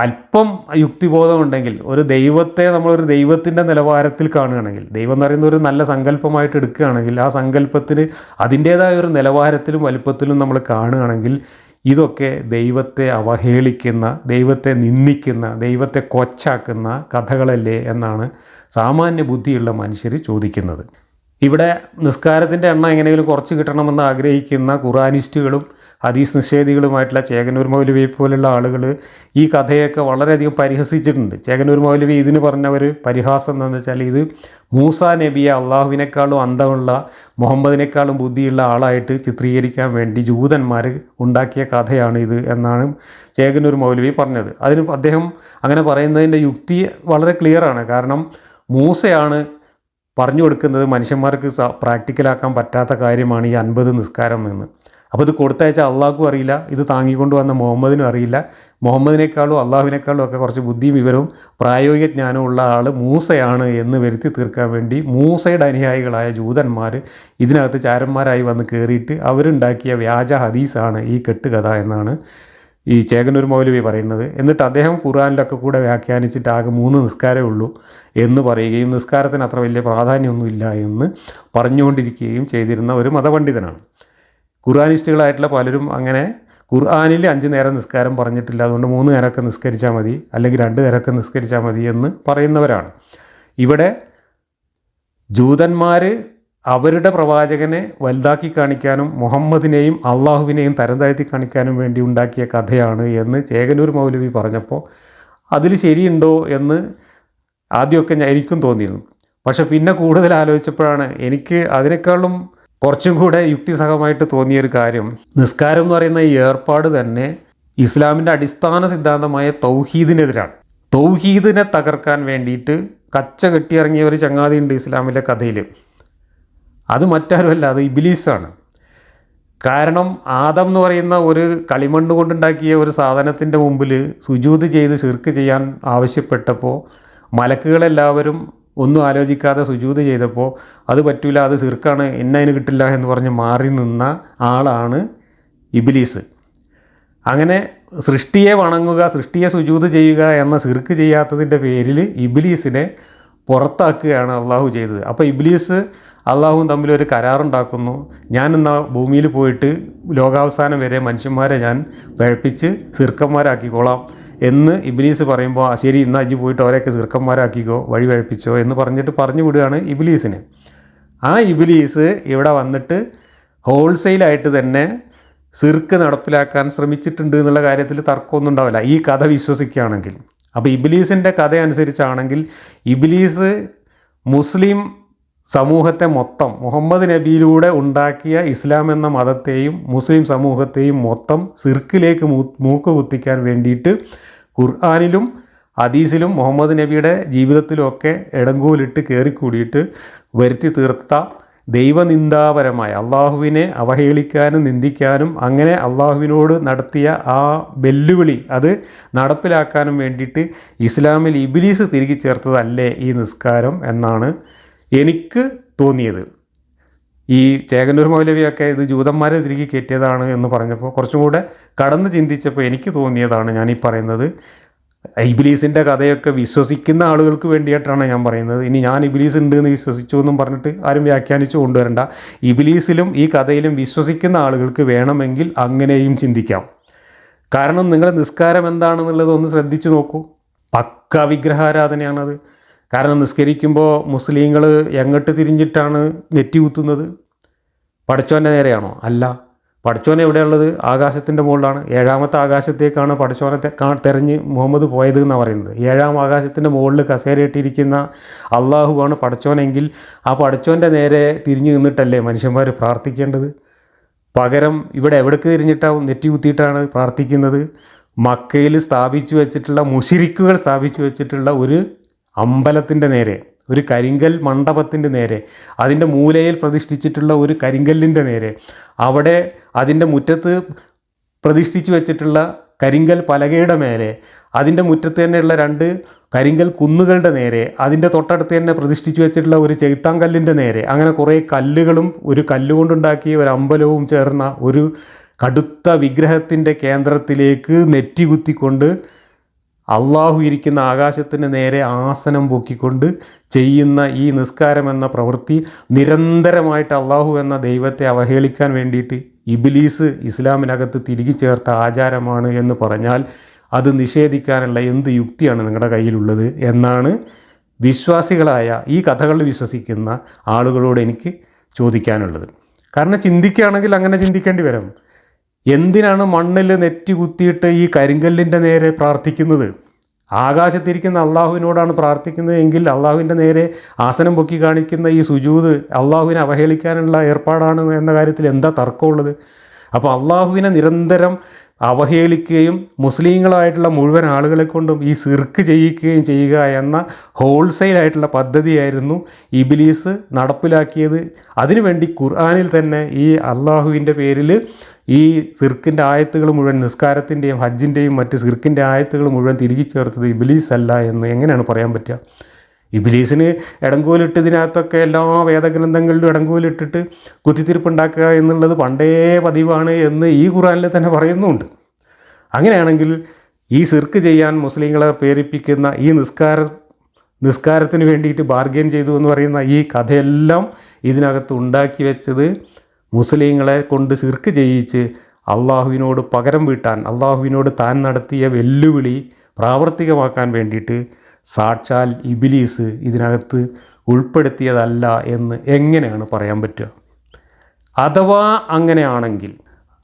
Speaker 1: അല്പം യുക്തിബോധമുണ്ടെങ്കിൽ, ഒരു ദൈവത്തെ നമ്മളൊരു ദൈവത്തിൻ്റെ നിലവാരത്തിൽ കാണുകയാണെങ്കിൽ, ദൈവം എന്ന് പറയുന്ന ഒരു നല്ല സങ്കല്പമായിട്ട് എടുക്കുകയാണെങ്കിൽ, ആ സങ്കല്പത്തിന് അതിൻ്റേതായ ഒരു നിലവാരത്തിലും വലുപ്പത്തിലും നമ്മൾ കാണുകയാണെങ്കിൽ ഇതൊക്കെ ദൈവത്തെ അവഹേളിക്കുന്ന, ദൈവത്തെ നിന്ദിക്കുന്ന, ദൈവത്തെ കൊച്ചാക്കുന്ന കഥകളല്ലേ എന്നാണ് സാമാന്യ ബുദ്ധിയുള്ള മനുഷ്യർ ചോദിക്കുന്നത്. ഇവിടെ നിസ്കാരത്തിൻ്റെ എണ്ണം എങ്ങനെയെങ്കിലും കുറച്ച് കിട്ടണമെന്ന് ആഗ്രഹിക്കുന്ന ഖുർആനിസ്റ്റുകളും ഹദീസ് നിഷേധികളുമായിട്ടുള്ള ചേകനൂർ മൗലവിയെ പോലുള്ള ആളുകൾ ഈ കഥയൊക്കെ വളരെയധികം പരിഹസിച്ചിട്ടുണ്ട്. ചേകനൂർ മൗലവി ഇതിന് പറഞ്ഞ ഒരു പരിഹാസം എന്താണെന്ന് വെച്ചാൽ, ഇത് മൂസാ നബിയെ അള്ളാഹുവിനേക്കാളും അന്തമുള്ള, മുഹമ്മദിനേക്കാളും ബുദ്ധിയുള്ള ആളായിട്ട് ചിത്രീകരിക്കാൻ വേണ്ടി ജൂതന്മാർ ഉണ്ടാക്കിയ കഥയാണ് ഇത് എന്നാണ് ചേകനൂർ മൗലവി പറഞ്ഞത്. അതിന് അദ്ദേഹം അങ്ങനെ പറയുന്നതിൻ്റെ യുക്തി വളരെ ക്ലിയറാണ്. കാരണം മൂസയാണ് പറഞ്ഞു കൊടുക്കുന്നത് മനുഷ്യന്മാർക്ക് പ്രാക്ടിക്കലാക്കാൻ പറ്റാത്ത കാര്യമാണ് ഈ 50 നിസ്കാരം എന്ന്. അപ്പോൾ ഇത് കൊടുത്തയച്ച അള്ളാഹ്ക്കും അറിയില്ല, ഇത് താങ്ങിക്കൊണ്ട് വന്ന മുഹമ്മദിനും അറിയില്ല. മുഹമ്മദിനേക്കാളും അള്ളാഹുവിനേക്കാളും ഒക്കെ കുറച്ച് ബുദ്ധിയും വിവരവും പ്രായോഗിക ജ്ഞാനവും ഉള്ള ആൾ മൂസയാണ് എന്ന് വരുത്തി തീർക്കാൻ വേണ്ടി മൂസയുടെ അനുയായികളായ ജൂതന്മാർ ഇതിനകത്ത് ചാരന്മാരായി വന്ന് കയറിയിട്ട് അവരുണ്ടാക്കിയ വ്യാജ ഹദീസാണ് ഈ കെട്ടുകഥ എന്നാണ് ഈ ചേകനൂർ മൗലവി പറയുന്നത്. എന്നിട്ട് അദ്ദേഹം ഖുർആനിലൊക്കെ കൂടെ വ്യാഖ്യാനിച്ചിട്ട് ആകെ 3 നിസ്കാരമേ ഉള്ളൂ എന്ന് പറയുകയും നിസ്കാരത്തിന് അത്ര വലിയ പ്രാധാന്യമൊന്നുമില്ല എന്ന് പറഞ്ഞുകൊണ്ടിരിക്കുകയും ചെയ്തിരുന്ന ഒരു മതപണ്ഡിതനാണ്. ഖുർആനിസ്റ്റുകളായിട്ടുള്ള പലരും അങ്ങനെ ഖുർആനിൽ 5 നേരം നിസ്കാരം പറഞ്ഞിട്ടില്ല, അതുകൊണ്ട് 3 നേരമൊക്കെ നിസ്കരിച്ചാൽ മതി, അല്ലെങ്കിൽ 2 നേരമൊക്കെ നിസ്കരിച്ചാൽ മതി എന്ന് പറയുന്നവരാണ്. ഇവിടെ ജൂതന്മാർ അവരുടെ പ്രവാചകനെ വലുതാക്കി കാണിക്കാനും മുഹമ്മദിനെയും അള്ളാഹുവിനെയും തരം താഴ്ത്തി കാണിക്കാനും വേണ്ടി ഉണ്ടാക്കിയ കഥയാണ് എന്ന് ചേകനൂർ മൗലവി പറഞ്ഞപ്പോൾ അതിൽ ശരിയുണ്ടോ എന്ന് ആദ്യമൊക്കെ എനിക്കും തോന്നിയിരുന്നു. പക്ഷെ പിന്നെ കൂടുതൽ ആലോചിച്ചപ്പോഴാണ് എനിക്ക് അതിനേക്കാളും കുറച്ചും കൂടെ യുക്തിസഹമായിട്ട് തോന്നിയൊരു കാര്യം, നിസ്കാരം എന്ന് പറയുന്ന ഈ ഏർപ്പാട് തന്നെ ഇസ്ലാമിൻ്റെ അടിസ്ഥാന സിദ്ധാന്തമായ തൗഹീദിനെതിരാണ്. തൗഹീദിനെ തകർക്കാൻ വേണ്ടിയിട്ട് കച്ച കെട്ടിയിറങ്ങിയ ഒരു ചങ്ങാതിയുണ്ട് ഇസ്ലാമിലെ കഥയിൽ. അത് മറ്റാരുമല്ല, അത് ഇബ്ലീസാണ്. കാരണം ആദം എന്ന് പറയുന്ന ഒരു കളിമണ്ണ് കൊണ്ടുണ്ടാക്കിയ ഒരു സാധനത്തിൻ്റെ മുമ്പിൽ സുജൂദ് ചെയ്ത് ശിർക്ക് ചെയ്യാൻ ആവശ്യപ്പെട്ടപ്പോൾ മലക്കുകളെല്ലാവരും ഒന്നും ആലോചിക്കാതെ സുജൂദ് ചെയ്തപ്പോൾ അത് പറ്റില്ല, അത് ശിർക്കാണ്, അതിന് കിട്ടില്ല എന്ന് പറഞ്ഞ് മാറി നിന്ന ആളാണ് ഇബ്ലീസ്. അങ്ങനെ സൃഷ്ടിയെ വണങ്ങുക, സൃഷ്ടിയെ സുജൂദ് ചെയ്യുക എന്ന ശിർക്ക് ചെയ്യാത്തതിൻ്റെ പേരിൽ ഇബ്ലീസിനെ പുറത്താക്കുകയാണ് അള്ളാഹു ചെയ്തത്. അപ്പോൾ ഇബ്ലീസ് അള്ളാഹുവും തമ്മിലൊരു കരാറുണ്ടാക്കുന്നു. ഞാൻ എന്നാൽ ഭൂമിയിൽ പോയിട്ട് ലോകാവസാനം വരെ മനുഷ്യന്മാരെ ഞാൻ പഴപ്പിച്ച് സിർക്കന്മാരാക്കിക്കോളാം എന്ന് ഇബ്ലീസ് പറയുമ്പോൾ, ശരി എന്നാൽ അജി പോയിട്ട് അവരെയൊക്കെ സിർക്കന്മാരാക്കിക്കോ, വഴി പഴപ്പിച്ചോ എന്ന് പറഞ്ഞിട്ട് പറഞ്ഞു വിടുകയാണ് ഇബ്ലീസിനെ. ആ ഇബ്ലീസ് ഇവിടെ വന്നിട്ട് ഹോൾസെയിലായിട്ട് തന്നെ സിർക്ക് നടപ്പിലാക്കാൻ ശ്രമിച്ചിട്ടുണ്ട് എന്നുള്ള കാര്യത്തിൽ തർക്കമൊന്നും ഉണ്ടാവില്ല ഈ കഥ വിശ്വസിക്കുകയാണെങ്കിൽ. അപ്പോൾ ഇബ്ലീസിൻ്റെ കഥ അനുസരിച്ചാണെങ്കിൽ ഇബ്ലീസ് മുസ്ലിം സമൂഹത്തെ മൊത്തം മുഹമ്മദ് നബിയിലൂടെ ഉണ്ടാക്കിയ ഇസ്ലാം എന്ന മതത്തെയും മുസ്ലിം സമൂഹത്തെയും മൊത്തം സിർക്കിലേക്ക് മൂക്ക് കുത്തിക്കാൻ വേണ്ടിയിട്ട് ഖുർആനിലും ഹദീസിലും മുഹമ്മദ് നബിയുടെ ജീവിതത്തിലുമൊക്കെ ഇടങ്കോലിട്ട് കയറിക്കൂടിയിട്ട് വരുത്തി തീർത്ത ദൈവനിന്ദാപരമായ അള്ളാഹുവിനെ അവഹേളിക്കാനും നിന്ദിക്കാനും അങ്ങനെ അള്ളാഹുവിനോട് നടത്തിയ ആ വെല്ലുവിളി അത് നടപ്പിലാക്കാനും വേണ്ടിയിട്ട് ഇസ്ലാമിൽ ഇബ്ലീസ് തിരികെ ചേർത്തതല്ലേ ഈ നിസ്കാരം എന്നാണ് എനിക്ക് തോന്നിയത്. ഈ ചേകന്നൂർ മൗലവിയൊക്കെ ഇത് ജൂതന്മാരെ തിരികെ കയറ്റിയതാണ് എന്ന് പറഞ്ഞപ്പോൾ കുറച്ചും കൂടെ കടന്ന് ചിന്തിച്ചപ്പോൾ എനിക്ക് തോന്നിയതാണ് ഞാനീ പറയുന്നത്. ഇബ്ലീസിൻ്റെ കഥയൊക്കെ വിശ്വസിക്കുന്ന ആളുകൾക്ക് വേണ്ടിയിട്ടാണ് ഞാൻ പറയുന്നത്. ഇനി ഞാൻ ഇബ്ലീസ് ഉണ്ട് എന്ന് വിശ്വസിച്ചു എന്നും പറഞ്ഞിട്ട് ആരും വ്യാഖ്യാനിച്ചു കൊണ്ടുവരണ്ട. ഇബ്ലീസിലും ഈ കഥയിലും വിശ്വസിക്കുന്ന ആളുകൾക്ക് വേണമെങ്കിൽ അങ്ങനെയും ചിന്തിക്കാം. കാരണം നിങ്ങൾ നിസ്കാരം എന്താണെന്നുള്ളത് ഒന്ന് ശ്രദ്ധിച്ചു നോക്കൂ. പക്ക വിഗ്രഹാരാധനയാണത്. കാരണം നിസ്കരിക്കുമ്പോൾ മുസ്ലിങ്ങൾ എങ്ങോട്ട് തിരിഞ്ഞിട്ടാണ് നെറ്റി കുത്തുന്നത്? പടച്ചോൻ്റെ നേരെയാണോ? അല്ല. പടച്ചോൻ എവിടെയുള്ളത്? ആകാശത്തിൻ്റെ മുകളിലാണ്. 7ാമത്തെ ആകാശത്തേക്കാണ് പടച്ചോനെ തെരഞ്ഞ് മുഹമ്മദ് പോയത് എന്നാണ് പറയുന്നത്. 7ാം ആകാശത്തിൻ്റെ മുകളിൽ കസേരയിട്ടിരിക്കുന്ന അള്ളാഹുവാണ് പടച്ചോനെങ്കിൽ ആ പടച്ചോൻ്റെ നേരെ തിരിഞ്ഞു നിന്നിട്ടല്ലേ മനുഷ്യന്മാർ പ്രാർത്ഥിക്കേണ്ടത്? പകരം ഇവിടെ എവിടേക്ക് തിരിഞ്ഞിട്ടാവും നെറ്റി കുത്തിയിട്ടാണ് പ്രാർത്ഥിക്കുന്നത്. മക്കയിൽ സ്ഥാപിച്ചു വെച്ചിട്ടുള്ള മുശിരിക്കുകൾ സ്ഥാപിച്ചു വെച്ചിട്ടുള്ള ഒരു അമ്പലത്തിൻ്റെ നേരെ, ഒരു കരിങ്കൽ മണ്ഡപത്തിൻ്റെ നേരെ, അതിൻ്റെ മൂലയിൽ പ്രതിഷ്ഠിച്ചിട്ടുള്ള ഒരു കരിങ്കല്ലിൻ്റെ നേരെ, അവിടെ അതിൻ്റെ മുറ്റത്ത് പ്രതിഷ്ഠിച്ചു വെച്ചിട്ടുള്ള കരിങ്കൽ പലകയുടെ മേലെ, അതിൻ്റെ മുറ്റത്ത് തന്നെയുള്ള 2 കരിങ്കൽ കുന്നുകളുടെ നേരെ, അതിൻ്റെ തൊട്ടടുത്ത് തന്നെ പ്രതിഷ്ഠിച്ചു വെച്ചിട്ടുള്ള ഒരു ചെകുത്താങ്കല്ലിൻ്റെ നേരെ, അങ്ങനെ കുറേ കല്ലുകളും ഒരു കല്ലുകൊണ്ടുണ്ടാക്കിയ ഒരു അമ്പലവും ചേർന്ന ഒരു കടുത്ത വിഗ്രഹത്തിൻ്റെ കേന്ദ്രത്തിലേക്ക് നെറ്റി കുത്തിക്കൊണ്ട് അള്ളാഹു ഇരിക്കുന്ന ആകാശത്തിന് നേരെ ആസനം പൊക്കിക്കൊണ്ട് ചെയ്യുന്ന ഈ നിസ്കാരം എന്ന പ്രവൃത്തി നിരന്തരമായിട്ട് അള്ളാഹു എന്ന ദൈവത്തെ അവഹേളിക്കാൻ വേണ്ടിയിട്ട് ഇബ്ലീസ് ഇസ്ലാമിനകത്ത് തിരികെ ചേർത്ത ആചാരമാണ് എന്ന് പറഞ്ഞാൽ അത് നിഷേധിക്കാനുള്ള എന്ത് യുക്തിയാണ് നിങ്ങളുടെ കയ്യിലുള്ളത് എന്നാണ് വിശ്വാസികളായ ഈ കഥകൾ വിശ്വസിക്കുന്ന ആളുകളോട് എനിക്ക് ചോദിക്കാനുള്ളത്. കാരണം ചിന്തിക്കുകയാണെങ്കിൽ അങ്ങനെ ചിന്തിക്കേണ്ടി വരും. എന്തിനാണ് മണ്ണിൽ നെറ്റി കുത്തിയിട്ട് ഈ കരിങ്കല്ലിൻ്റെ നേരെ പ്രാർത്ഥിക്കുന്നത്? ആകാശത്തിരിക്കുന്ന അള്ളാഹുവിനോടാണ് പ്രാർത്ഥിക്കുന്നത് എങ്കിൽ അള്ളാഹുവിൻ്റെ നേരെ ആസനം പൊക്കി കാണിക്കുന്ന ഈ സുജൂദ് അള്ളാഹുവിനെ അവഹേളിക്കാനുള്ള ഏർപ്പാടാണ് എന്ന കാര്യത്തിൽ എന്താ തർക്കമുള്ളത്? അപ്പോൾ അള്ളാഹുവിനെ നിരന്തരം അവഹേളിക്കുകയും മുസ്ലിങ്ങളായിട്ടുള്ള മുഴുവൻ ആളുകളെ കൊണ്ടും ഈ സിർക്ക് ചെയ്യിക്കുകയും ചെയ്യുക എന്ന ഹോൾസെയിലായിട്ടുള്ള പദ്ധതിയായിരുന്നു ഇബ്ലീസ് നടപ്പിലാക്കിയത്. അതിനുവേണ്ടി ഖുർആനിൽ തന്നെ ഈ അള്ളാഹുവിൻ്റെ പേരിൽ ഈ സിർക്കിൻ്റെ ആയത്തുകൾ മുഴുവൻ, നിസ്കാരത്തിൻ്റെയും ഹജ്ജിൻ്റെയും മറ്റ് സിർക്കിൻ്റെ ആയത്തുകൾ മുഴുവൻ തിരികെ ചേർത്തത് ഇബ്ലീസ് അല്ല എന്ന് എങ്ങനെയാണ് പറയാൻ പറ്റുക? ഇബ്ലീസിന് ഇടങ്കോലിട്ടതിനകത്തൊക്കെ എല്ലാ വേദഗ്രന്ഥങ്ങളിലും ഇടങ്കോലിട്ടിട്ട് കുത്തിത്തിരിപ്പുണ്ടാക്കുക എന്നുള്ളത് പണ്ടേ പതിവാണ് എന്ന് ഈ ഖുർആനിൽ തന്നെ പറയുന്നുണ്ട്. അങ്ങനെയാണെങ്കിൽ ഈ സിർക്ക് ചെയ്യാൻ മുസ്ലിങ്ങളെ പ്രേരിപ്പിക്കുന്ന ഈ നിസ്കാരത്തിന് വേണ്ടിയിട്ട് ബാർഗെയിൻ ചെയ്തു എന്ന് പറയുന്ന ഈ കഥയെല്ലാം ഇതിനകത്ത് ഉണ്ടാക്കി വെച്ചത് മുസ്ലിങ്ങളെ കൊണ്ട് സിർക്ക് ചെയ്യിച്ച് അള്ളാഹുവിനോട് പകരം വീട്ടാൻ, അള്ളാഹുവിനോട് താൻ നടത്തിയ വെല്ലുവിളി പ്രാവർത്തികമാക്കാൻ വേണ്ടിയിട്ട് സാക്ഷാൽ ഇബ്ലീസ് ഇതിനകത്ത് ഉൾപ്പെടുത്തിയതല്ല എന്ന് എങ്ങനെയാണ് പറയാൻ പറ്റുക? അഥവാ അങ്ങനെയാണെങ്കിൽ,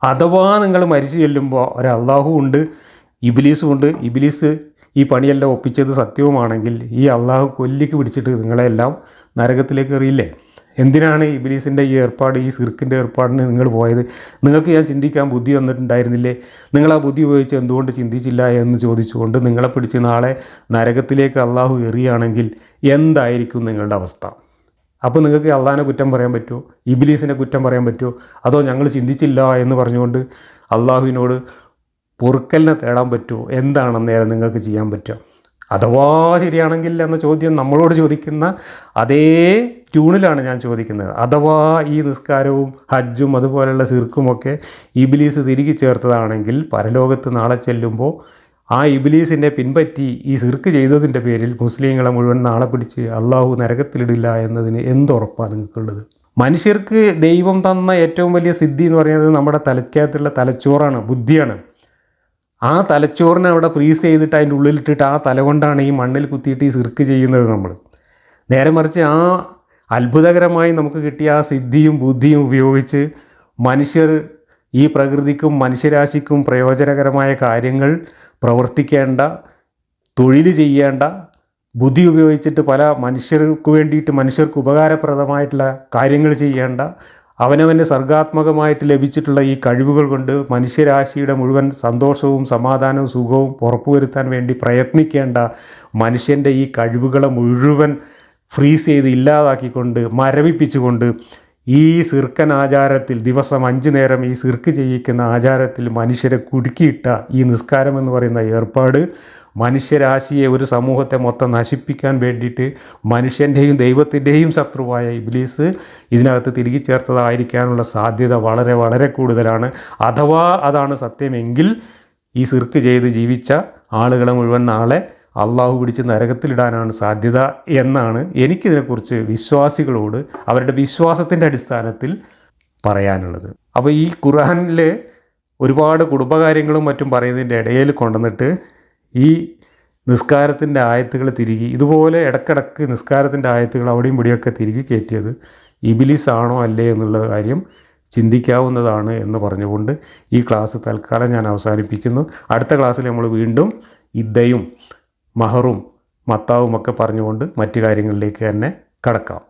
Speaker 1: അഥവാ നിങ്ങൾ മരിച്ചു ചെല്ലുമ്പോൾ ഒരു അള്ളാഹു ഉണ്ട്, ഇബ്ലീസും ഉണ്ട്, ഇബ്ലീസ് ഈ പണിയെല്ലാം ഒപ്പിച്ചത് സത്യവുമാണെങ്കിൽ ഈ അള്ളാഹു കൊല്ലിക്ക് പിടിച്ചിട്ട് നിങ്ങളെല്ലാം നരകത്തിലേക്ക് എറിയില്ലേ? എന്തിനാണ് ഇബ്ലീസിൻ്റെ ഈ ഏർപ്പാട്, ഈ സിർക്കിൻ്റെ ഏർപ്പാടിന് നിങ്ങൾ പോയത്? നിങ്ങൾക്ക് ഞാൻ ചിന്തിക്കാൻ ബുദ്ധി തന്നിട്ടുണ്ടായിരുന്നില്ലേ? നിങ്ങൾ ആ ബുദ്ധി ഉപയോഗിച്ച് എന്തുകൊണ്ട് ചിന്തിച്ചില്ല എന്ന് ചോദിച്ചുകൊണ്ട് നിങ്ങളെ പിടിച്ച് നാളെ നരകത്തിലേക്ക് അള്ളാഹു എറിയുകയാണെങ്കിൽ എന്തായിരിക്കും നിങ്ങളുടെ അവസ്ഥ? അപ്പോൾ നിങ്ങൾക്ക് അള്ളാഹിനെ കുറ്റം പറയാൻ പറ്റുമോ? ഇബ്ലീസിനെ കുറ്റം പറയാൻ പറ്റുമോ? അതോ ഞങ്ങൾ ചിന്തിച്ചില്ല എന്ന് പറഞ്ഞുകൊണ്ട് അള്ളാഹുവിനോട് പൊറുക്കലിനെ തേടാൻ പറ്റുമോ? എന്താണ് അന്നേരം നിങ്ങൾക്ക് ചെയ്യാൻ പറ്റുക? അഥവാ ശരിയാണെങ്കിൽ എന്ന ചോദ്യം നമ്മളോട് ചോദിക്കുന്ന അതേ ട്യൂണിലാണ് ഞാൻ ചോദിക്കുന്നത്. അഥവാ ഈ നിസ്കാരവും ഹജ്ജും അതുപോലെയുള്ള സിർക്കുമൊക്കെ ഇബ്ലീസ് തിരികെ ചേർത്തതാണെങ്കിൽ പരലോകത്ത് നാളെ ചെല്ലുമ്പോൾ ആ ഇബ്ലീസിനെ പിൻപറ്റി ഈ സിർക്ക് ചെയ്തതിൻ്റെ പേരിൽ മുസ്ലിങ്ങളെ മുഴുവൻ നാളെ പിടിച്ച് അള്ളാഹു നരകത്തിലിടില്ല എന്നതിന് എന്തുറപ്പാണ് നിങ്ങൾക്കുള്ളത്? മനുഷ്യർക്ക് ദൈവം തന്ന ഏറ്റവും വലിയ സിദ്ധി എന്ന് പറയുന്നത് നമ്മുടെ തലയ്ക്കകത്തുള്ള തലച്ചോറാണ്, ബുദ്ധിയാണ്. ആ തലച്ചോറിനെ അവിടെ ഫ്രീസ് ചെയ്തിട്ട് അതിൻ്റെ ഉള്ളിലിട്ടിട്ട് ആ തല കൊണ്ടാണ് ഈ മണ്ണിൽ കുത്തിയിട്ട് ഈ സിർക്ക് ചെയ്യുന്നത് നമ്മൾ. നേരെ മറിച്ച് ആ അത്ഭുതകരമായി നമുക്ക് കിട്ടിയ ആ സിദ്ധിയും ബുദ്ധിയും ഉപയോഗിച്ച് മനുഷ്യർ ഈ പ്രകൃതിക്കും മനുഷ്യരാശിക്കും പ്രയോജനകരമായ കാര്യങ്ങൾ പ്രവർത്തിക്കേണ്ട, തൊഴിൽ ചെയ്യേണ്ട, ബുദ്ധി ഉപയോഗിച്ചിട്ട് പല മനുഷ്യർക്ക് വേണ്ടിയിട്ട് മനുഷ്യർക്ക് ഉപകാരപ്രദമായിട്ടുള്ള കാര്യങ്ങൾ ചെയ്യേണ്ട, അവനവൻ്റെ സർഗാത്മകമായിട്ട് ലഭിച്ചിട്ടുള്ള ഈ കഴിവുകൾ കൊണ്ട് മനുഷ്യരാശിയുടെ മുഴുവൻ സന്തോഷവും സമാധാനവും സുഖവും ഉറപ്പുവരുത്താൻ വേണ്ടി പ്രയത്നിക്കേണ്ട മനുഷ്യൻ്റെ ഈ കഴിവുകളെ മുഴുവൻ ഫ്രീസ് ചെയ്ത് ഇല്ലാതാക്കിക്കൊണ്ട് മരവിപ്പിച്ചുകൊണ്ട് ഈ സിർക്കൻ ആചാരത്തിൽ ദിവസം 5 നേരം ഈ സിർക്ക് ചെയ്യിക്കുന്ന ആചാരത്തിൽ മനുഷ്യരെ കുടുക്കിയിട്ട ഈ നിസ്കാരം എന്ന് പറയുന്ന ഏർപ്പാട് മനുഷ്യരാശിയെ, ഒരു സമൂഹത്തെ മൊത്തം നശിപ്പിക്കാൻ വേണ്ടിയിട്ട് മനുഷ്യൻ്റെയും ദൈവത്തിൻ്റെയും ശത്രുവായ ഇബ്ലീസ് ഇതിനകത്ത് തിരികെ ചേർത്തതായിരിക്കാനുള്ള സാധ്യത വളരെ വളരെ കൂടുതലാണ്. അഥവാ അതാണ് സത്യമെങ്കിൽ ഈ സിർക്ക് ചെയ്ത് ജീവിച്ച ആളുകളെ മുഴുവൻ നാളെ അള്ളാഹു പിടിച്ച് നരകത്തിലിടാനാണ് സാധ്യത എന്നാണ് എനിക്കിതിനെക്കുറിച്ച് വിശ്വാസികളോട് അവരുടെ വിശ്വാസത്തിൻ്റെ അടിസ്ഥാനത്തിൽ പറയാനുള്ളത്. അപ്പോൾ ഈ ഖുർആനിൽ ഒരുപാട് കുടുംബകാര്യങ്ങളും മറ്റും പറയുന്നതിൻ്റെ ഇടയിൽ കൊണ്ടുവന്നിട്ട് ഈ നിസ്കാരത്തിൻ്റെ ആയത്തുകൾ തിരികെ ഇതുപോലെ ഇടക്കിടക്ക് നിസ്കാരത്തിൻ്റെ ആയത്തുകൾ അവിടെയും ഇവിടെയൊക്കെ തിരികെ കയറ്റിയത് ഇബ്ലീസ് ആണോ അല്ലേ എന്നുള്ള കാര്യം ചിന്തിക്കാവുന്നതാണ് എന്ന് പറഞ്ഞുകൊണ്ട് ഈ ക്ലാസ് തൽക്കാലം ഞാൻ അവസാനിപ്പിക്കുന്നു. അടുത്ത ക്ലാസ്സിൽ നമ്മൾ വീണ്ടും ഇദ്ദയും മഹറും മത്താവും ഒക്കെ പറഞ്ഞുകൊണ്ട് മറ്റു കാര്യങ്ങളിലേക്ക് തന്നെ കടക്കാം.